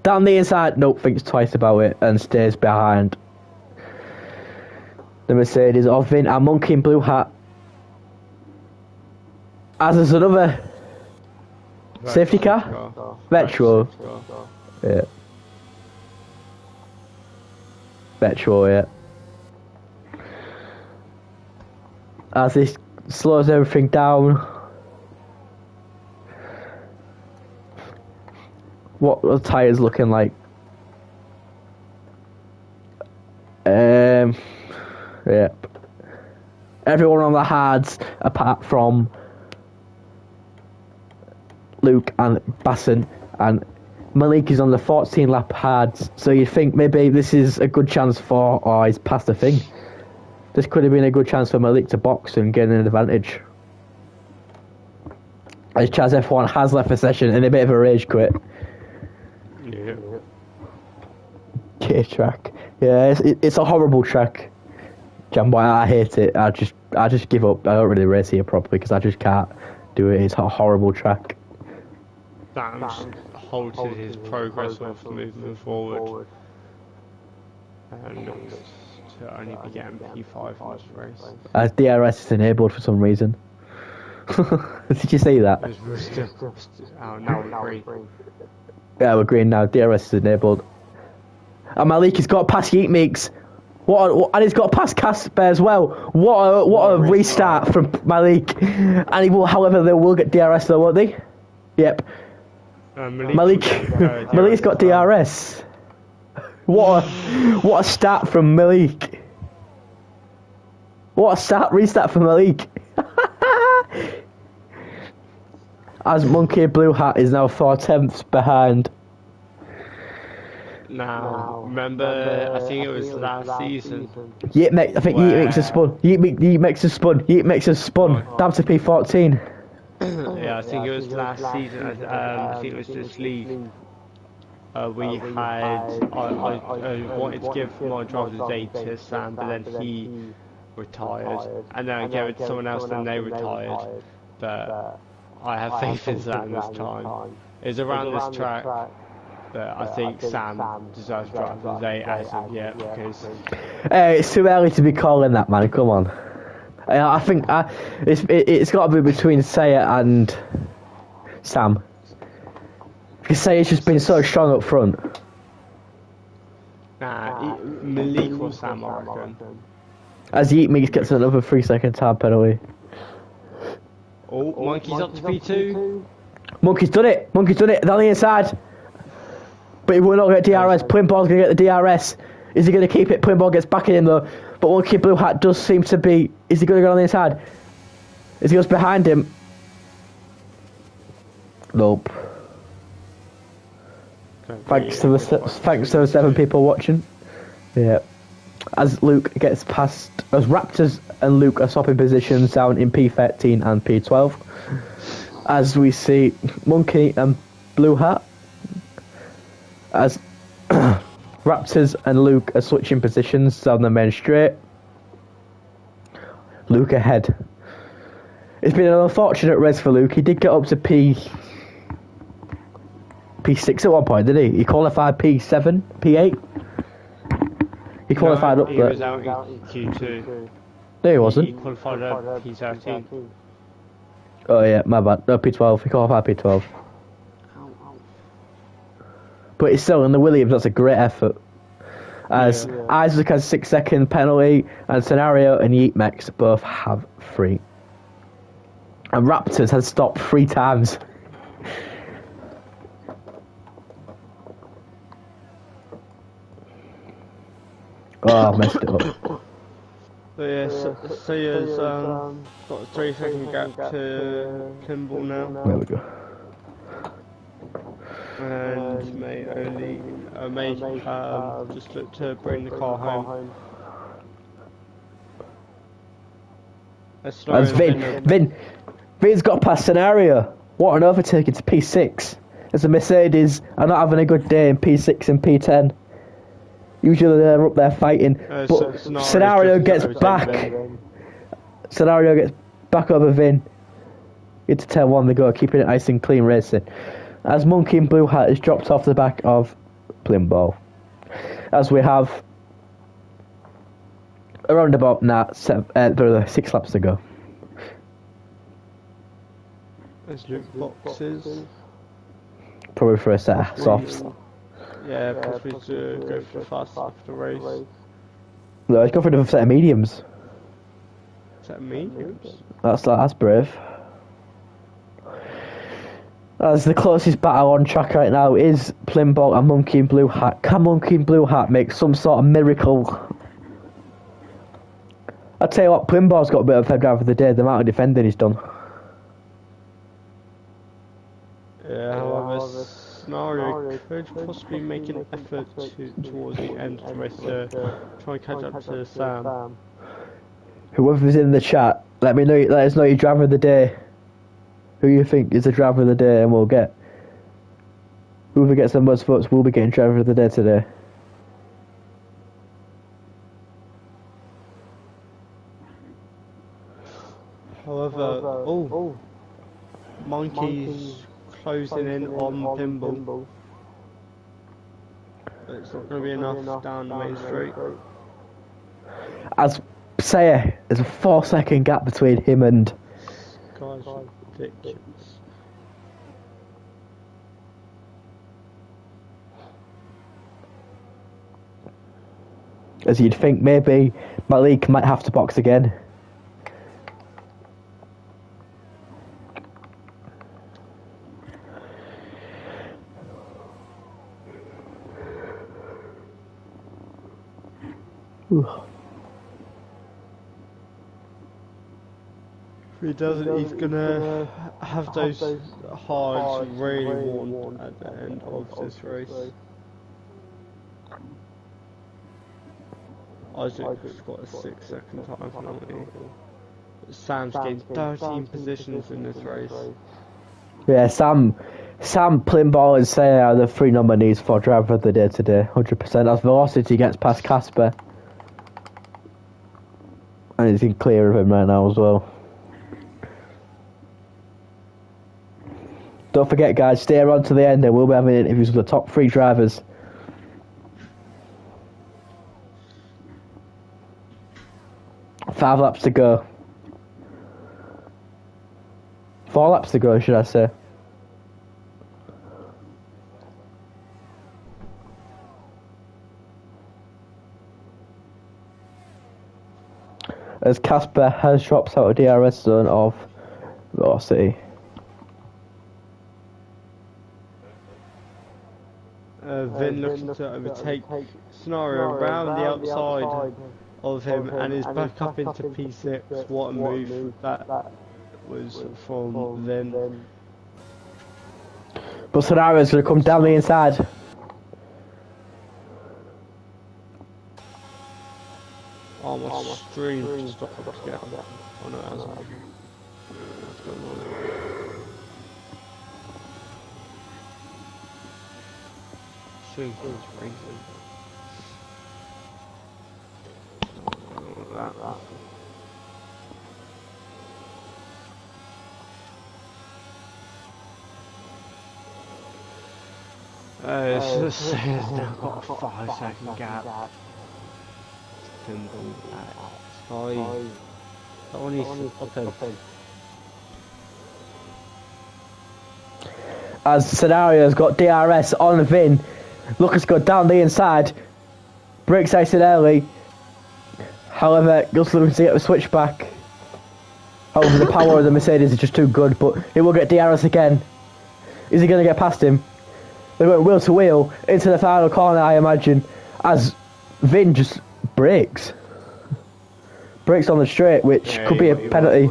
down the inside. Nope, thinks twice about it and stays behind the Mercedes of Vin and Monkey in blue hat. As there's another safety car? Virtual. Yeah. Virtual, yeah. As this slows everything down. What the tyres looking like? Yep. Everyone on the hards, apart from Luke and Basson, and Malik is on the 14 lap hards, so you'd think maybe this is a good chance for, or he's past the thing. This could have been a good chance for Malik to box and get an advantage. As Chaz F1 has left the session in a bit of a rage quit. Yeah. K track. Yeah, it's a horrible track. Jamboy, I hate it. I just give up. I don't really race here properly because I just can't do it. It's a horrible track. That halted his progress of moving forward. And looks to only be getting P5 in this race. As DRS is enabled for some reason. Did you see that? Oh, now we're green. Yeah, we're green now. DRS is enabled. And Malik has got past Yeet Meeks. And he's got past Casper as well. What a restart from Malik. And he will, however, they will get DRS though, won't they? Yep. Malik's got DRS. What a start from Malik. What a restart from Malik. As Monkey Blue Hat is now 4/10 behind. Now, remember, I think it was last season. I think Yeet makes a spun. Yeet makes a spun. Down to P14. Yeah, I think it was last season. I think it was this league. We had I wanted to give my driver's aid to Sam, but then he retired, and then I gave it to someone else, and they retired. But I have faith in Sam this time. It's around this track. But I think Sam deserves driver's aid as of yet because it's too early to be calling that, man. Come on. I think it's got to be between Saya and Sam. Because Saya's just been so strong up front. Nah, Malik or Sam, I reckon. As Yeet Meeks gets another 3-second time penalty. Oh, Monkey's up to P2. Monkey's done it down the inside. But he will not get DRS. Puimball's going to get the DRS. Is he going to keep it? Puimball gets back in him though. But Monkey Blue Hat does seem to be... Is he going to go on the inside? As he goes behind him. Nope. Thanks to the 7 people watching. Yeah. As Luke gets past... As Raptors and Luke are swapping positions down in P13 and P12. As we see Monkey and Blue Hat. As Raptors and Luke are switching positions down the main straight. Luke ahead. It's been an unfortunate race for Luke. He did get up to P6 at one point, did he? He qualified P7, P8. He qualified up there. He was out in Q2. No, he wasn't. He qualified at P13. Oh yeah, my bad. No, P12. He qualified P12. But it's still in the Williams. That's a great effort. As Isaac has 6-second penalty, and Scenario and Yeet Mex both have 3. And Raptors has stopped 3 times. Oh, I messed it up. So yeah, Saya's got a 3-second gap to Kimball now. There we go. and may just look to bring the car home. That's Vin's got past scenario. What an overtaking to P6. As the Mercedes are not having a good day in P6 and P10. Usually they're up there fighting. But Scenario gets back. Scenario gets back over Vin. Into turn 1 they go, keeping it nice and clean racing. As Monkey in Blue Hat is dropped off the back of Plimbo. As we have around about there are 6 laps to go. There's loot boxes. Probably for a set of softs. Yeah, possibly to go for the fast after race. No, let's go for the set of mediums. Set of mediums? That's brave. As the closest battle on track right now is Plimbo and Monkey in Blue Hat. Can Monkey in Blue Hat make some sort of miracle? I'll tell you what, Plimbo's got a bit of head drive of the day, the amount of defending he's done. Yeah, however, Scenario could possibly make an effort towards the end of the race to try and catch up to Sam. Whoever's in the chat, let us know your driver of the day. Who you think is the driver of the day, and we'll get whoever gets the most votes will be getting driver of the day today. However, Monkey's closing in on Pimble. But it's not going to be enough down the main straight. As say, there's a 4-second gap between him and. Guys, ridiculous. As you'd think, maybe Malik might have to box again. If he doesn't, he's gonna have those hides really worn at the end of this race. Isaac's got a 6-second time penalty. Sam's gained 13 positions in this race. Yeah, Sam, Plimbo and Say are the 3 nominees for driver of the day today, 100%. As Velocity gets past Casper. And he's in clear of him right now as well. Don't forget, guys, stay around to the end and we'll be having interviews with the top 3 drivers. Five laps to go. 4 laps to go, should I say. As Casper has dropped out of DRS zone of Velocity. Vin looking to overtake Scenario around the outside of him and is back up into P6. What a move that was from Vin. But Scenario's going to come down the inside. Oh, my stream stopped again. Oh no, that was what's going on? Stream keeps freezing. That. It's now got a 5-second gap. Pimble at 5. That one needs to stop him. As Scenario's got DRS on Vin, Lucas got down the inside, brakes nice and early. However, just looking to get the switch back. However, the power of the Mercedes is just too good, but he will get DRS again. Is he going to get past him? They're going wheel to wheel into the final corner, I imagine, as Vin just brakes. Brakes on the straight, which could be a penalty.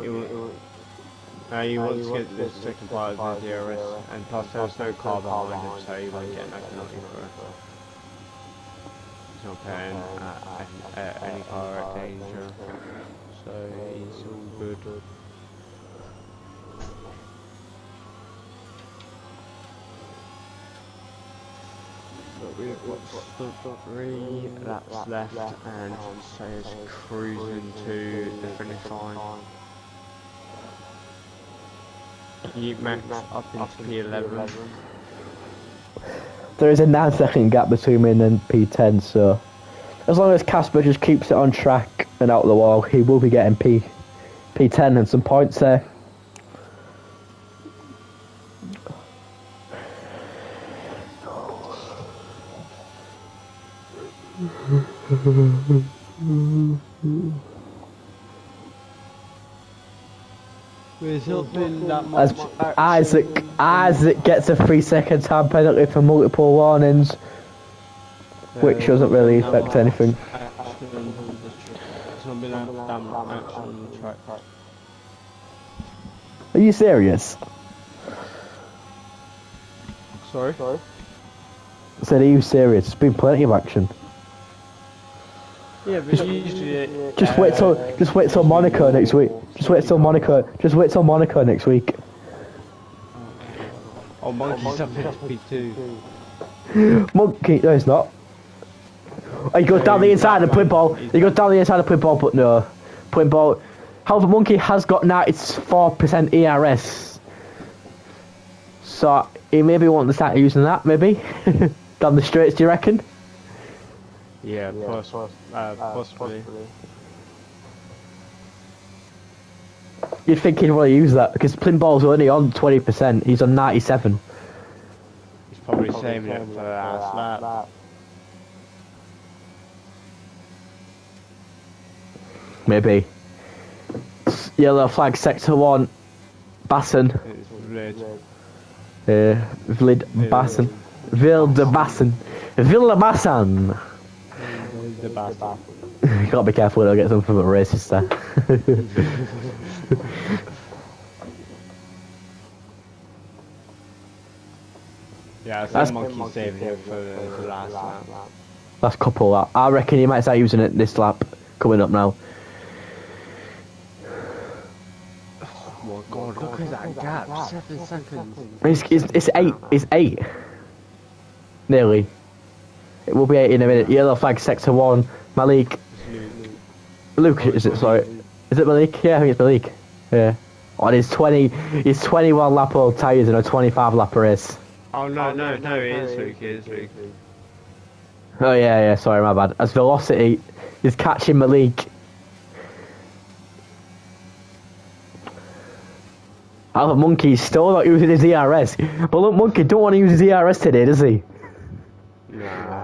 Now you want to get the second part of the DRS, and plus there's no car behind him, so you won't get no penalty for it. He's not paying any car at danger, so he's all good. But we've got 3 laps left, and so it's cruising to the finish line. Keep Max up into P11. There is a 9-second gap between me and P10, so as long as Casper just keeps it on track and out of the wall, he will be getting P10 and some points there. There's not been that much As Isaac gets a 3-second time penalty for multiple warnings, which doesn't really affect anything. There's not been that much action on the track. Are you serious? Sorry? I said, are you serious? There's been plenty of action. Yeah, but usually Just wait till Monaco next week. Just wait till Monaco next week. Oh, Monkey's up into P2. Monkey, no, it's not. Oh, he goes down the inside of the point ball. He goes down the inside of the point ball, but no. Point ball. However, Monkey has got 94% ERS. So, he maybe want to start using that, maybe? Down the straights, do you reckon? Yeah, possibly. You'd think he'd want to use that, because Plinball's only on 20%, he's on 97. He's probably saving it for the last lap. Maybe. Yellow flag, sector 1. Basson. It's red. Vlid Basson. Vilde Basson. Villa Basson. The bastard. You gotta be careful, they'll get something from a racist there. Yeah, that's Monkey saving it for the last lap. Last couple lap. I reckon he might start using it this lap coming up now. Oh my god, look at that gap, 7 seconds. It's 8. Nearly. It will be 8 in a minute. Yellow flag, sector 1. Malik. Luke, is it? Sorry. Is it Malik? Yeah, I think it's Malik. Yeah. On his 21 lap old tyres and a 25 lap race. Oh no, it is Luke, it is Luke. Oh yeah, sorry, my bad. As Velocity is catching Malik. Alpha Monkey's still not using his ERS. But look, Monkey don't want to use his ERS today, does he? Nah.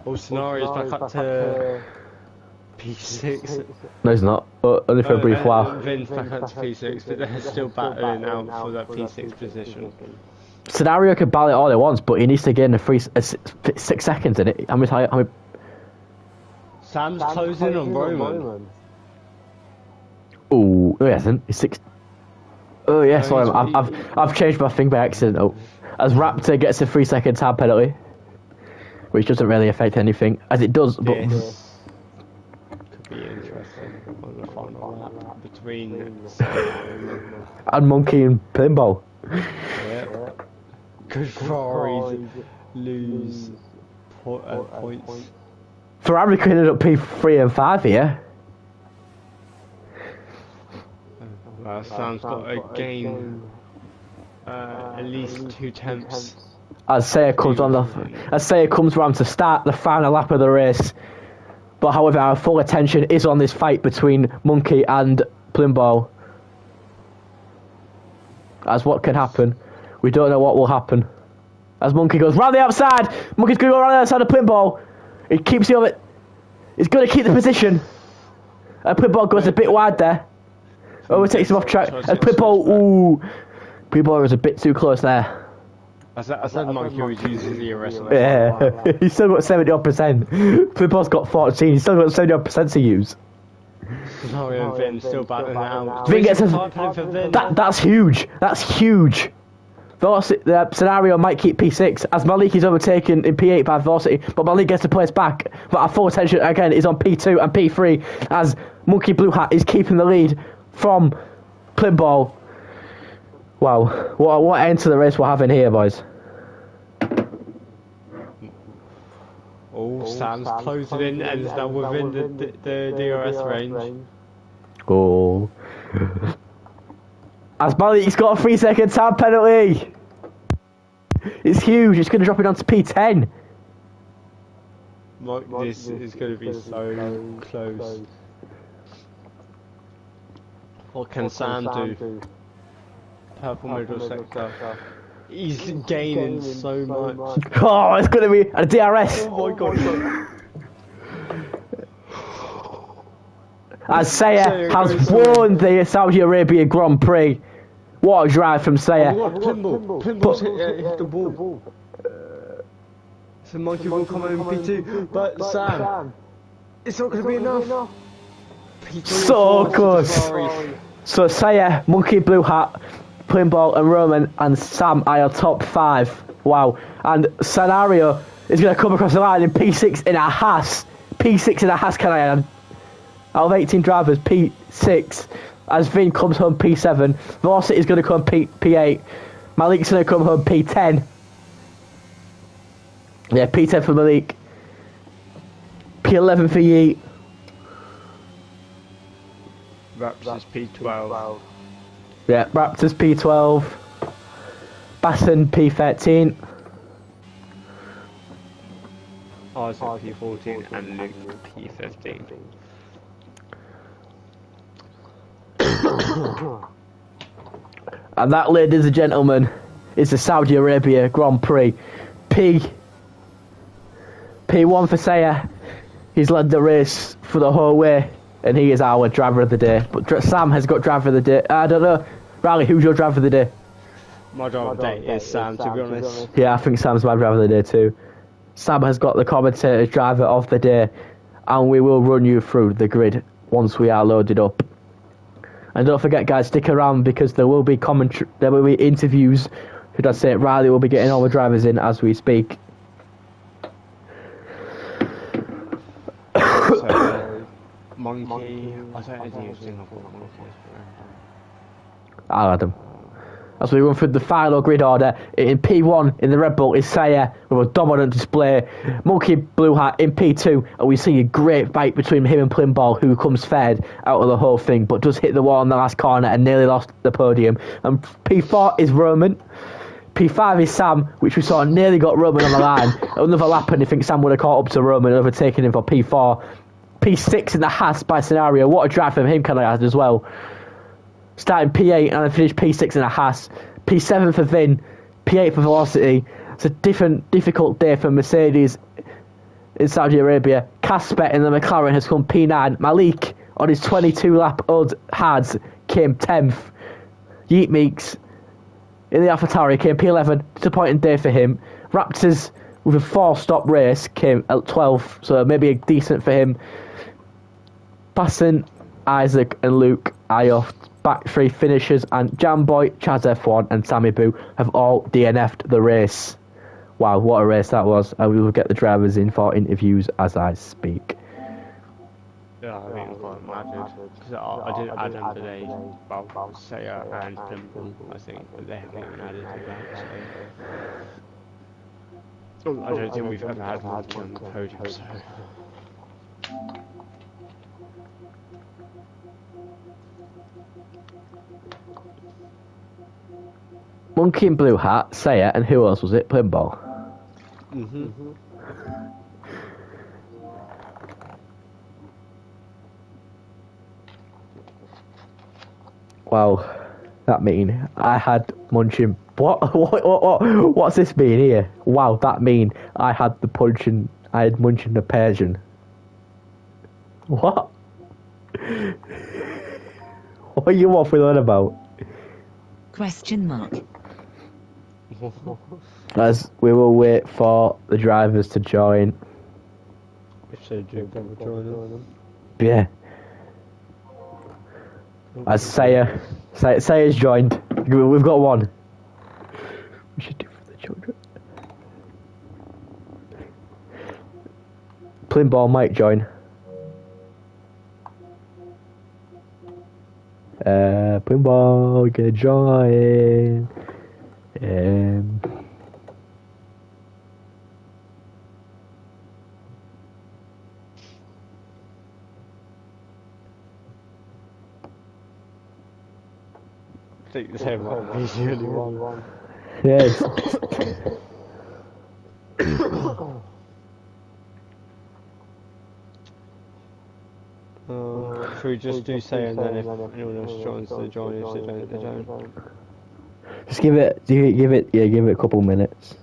All scenarios back up to P6. No, he's not. Only for a brief while. Vin's back up to P6, but they're still battling out for that P6 position. Scenario can battle it all he wants, but he needs to gain a 6 seconds in it. How many... Sam's closing on Roman. Oh, no, he hasn't. He's 6. Oh yeah, sorry, I've changed my thing by accident. Oh, as Raptor gets a 3-second time penalty, which doesn't really affect anything, as it does. But could be interesting on the final lap between and Monkey and Pinball. Yeah. Could Ferraris lose points? Ferrari could end up P3 and 5 here. Well, Sam's got a game at least 2 temps. As Sayer comes round to start the final lap of the race. But however, our full attention is on this fight between Monkey and Plimbo. As what can happen, we don't know what will happen. As Monkey goes round the outside, Monkey's going to go round the outside of Plimbo. He keeps the other. He's going to keep the position. And Plimbo goes a bit wide there. Overtakes him off track. And Plimbo, Plimbo was a bit too close there. I said Monkey was using the ERS. Yeah, he's still got 70%. Plimbo's got 14. He's still got 70% to use. Scenario and Vin still battling out. Vin gets a... for Vin. That's huge. That's huge. The scenario might keep P6 as Malik is overtaken in P8 by Velocity, but Malik gets the place back. But our full attention again is on P2 and P3 as Monkey Blue Hat is keeping the lead from Plimball. Wow, what end to the race we're having here, boys? Oh, Sam's closing in and is now within the DRS range. Oh. As Malik's got a 3-second time penalty. It's huge. It's going to drop it down to P10. This is going to be so close. What can Sam do? Purple middle sector. He's gaining so much. Oh, it's going to be a DRS. Oh my god. As Sayer has won the Saudi Arabia Grand Prix. What a drive from Sayer. Plimboll's hit the wall. So Monkey will come in P2, but Sam, it's not going to be enough. So close. So Sayer, Monkey Blue Hat, Plimboll and Roman and Sam are your top 5. Wow. And Scenario is going to come across the line in P6 in a Haas. P6 in a Haas, can I add? Out of 18 drivers, P6. As Vin comes home P7. Velocity is going to come P8. Malik's going to come home P10. Yeah, P10 for Malik. P11 for Yeet. Raptors P12. Yeah, Raptors P12. Basson P13. Isaac P14 and Luke P15. And that, ladies and gentlemen, is the Saudi Arabia Grand Prix. P1 for Sayer. He's led the race for the whole way, and he is our driver of the day. But Sam has got driver of the day. I don't know. Riley, who's your driver of the day? My driver of the day is Sam, to be honest. Yeah, I think Sam's my driver of the day too. Sam has got the commentator's driver of the day, and we will run you through the grid once we are loaded up. And don't forget, guys, stick around because there will be there will be interviews. Should I say it? Riley will be getting all the drivers in as we speak. So, Monkey. I don't know if I've got Monkey. I'll add them. As we run through the final grid order, in P1 in the Red Bull is Sayer with a dominant display. Monkey Blue Hat in P2, and we see a great fight between him and Plimboll, who comes third out of the whole thing, but does hit the wall in the last corner and nearly lost the podium. And P4 is Roman. P5 is Sam, which we saw nearly got Roman on the line. Another lap, and I think Sam would have caught up to Roman and overtaken him for P4. P6 in the Haas by Scenario. What a drive from him, can I add as well. Starting P8 and then finished P6 in a Haas. P7 for Vin. P8 for Velocity. It's a difficult day for Mercedes in Saudi Arabia. Casper in the McLaren has come P9. Malik on his 22-lap old Haas came 10th. Yeet Meeks in the AlphaTauri came P11. Disappointing day for him. Raptors with a 4-stop race came at 12th, so maybe a decent for him. Basson, Isaac and Luke are your back 3 finishers, and Jamboy, Chaz F1 and Sammy Boo have all DNF'd the race. Wow, what a race that was. And we will get the drivers in for interviews as I speak. Yeah, I think it's quite mad. Because I did add them today, about Sayer and Plimboll, I think, but they haven't even added to that. So. I don't think we've ever had Monkey on the podium, so. Monkey in Blue Hat, Sayer, and who else was it? Plimboll. Wow, that mean I had munching. What's this mean here? Wow, that mean I had munching the Persian. What? What are you waffling on about? Question mark. As we will wait for the drivers to join. If they do, then we'll join them. Yeah. As Sayer's joined. We've got one. We should do for the children. Plinball might join. Plinball, get join. I think the same one. He's the only one. Yeah. Should we just do say and then if anyone else joins, they join. If they don't, they don't. Just give it a couple minutes.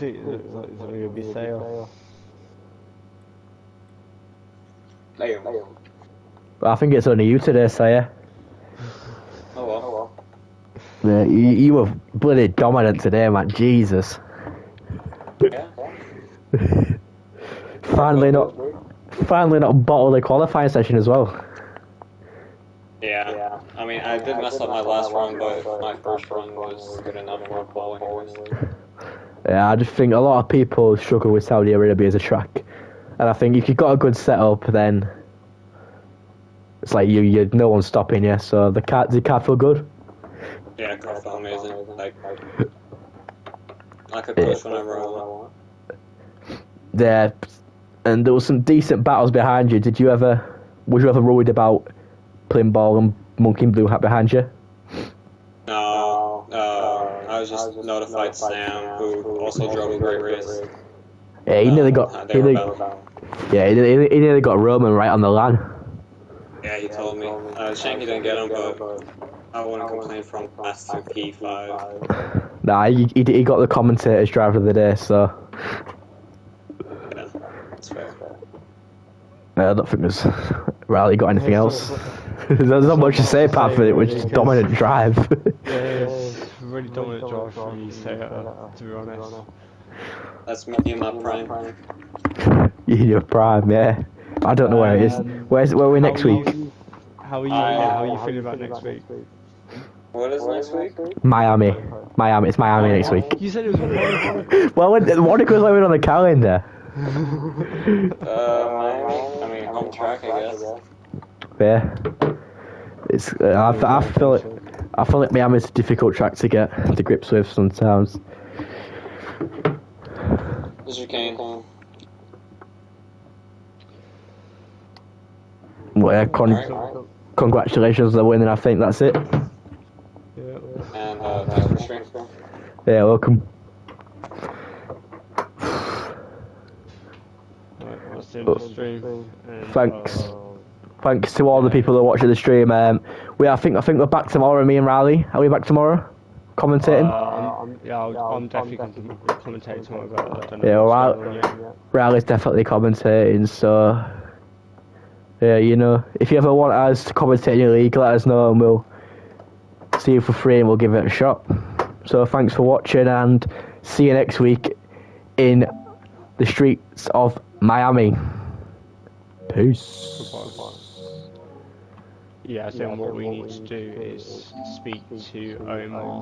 It looks like it's going to be sale. I think it's only you today, Sayer. Oh well. Yeah, you were bloody dominant today, man. Jesus. Yeah. Finally not bottled the qualifying session as well. Yeah. I mean, I did mess up my last run, but my first run was good enough for a pole anyways. Yeah, I just think a lot of people struggle with Saudi Arabia as a track, and I think if you've got a good setup, then it's like you no one's stopping you. So the car feel good. Yeah, the car felt amazing. Like, I could push whenever I want. Yeah, and there was some decent battles behind you. Was you ever worried about Plinball and Monkey Blue Hat behind you? No, I was just notified Sam, who also drove a great race. Yeah, he nearly got he nearly got Roman right on the line. Yeah, he told me. Shame he didn't get him, but I wouldn't complain from last to P5. Nah, he got the commentator's driver of the day, so. Yeah, that's fair. I don't think there's Riley got anything else. There's not much to say apart from it was just dominant drive. Yeah, it's a really dominant drive from you, to be honest. That's me in my prime. Your prime, yeah. I don't know where it is. Where are we next week? How are you feeling about next week? What is next week? Miami. It's Miami next week. You said it was Monaco. Well, Monaco's not even on the calendar. Miami? I mean, home track, I guess. Yeah. It's. I feel like Miami's a difficult track to get to grips with sometimes. Mr. Kane. Well, yeah, congratulations on winning. I think that's it. Yeah. And thanks for streaming. Yeah, welcome. Right, let's do the stream. Thanks to all the people that are watching the stream. I think we're back tomorrow. Me and Riley. Are we back tomorrow? Commentating. I'm definitely commentating tomorrow. But I don't know. Yeah, well, Riley's definitely commentating. So yeah, if you ever want us to commentate in your league, let us know and we'll see you for free and we'll give it a shot. So thanks for watching and see you next week in the streets of Miami. Peace. Yeah, so what we need to do is speak to Omar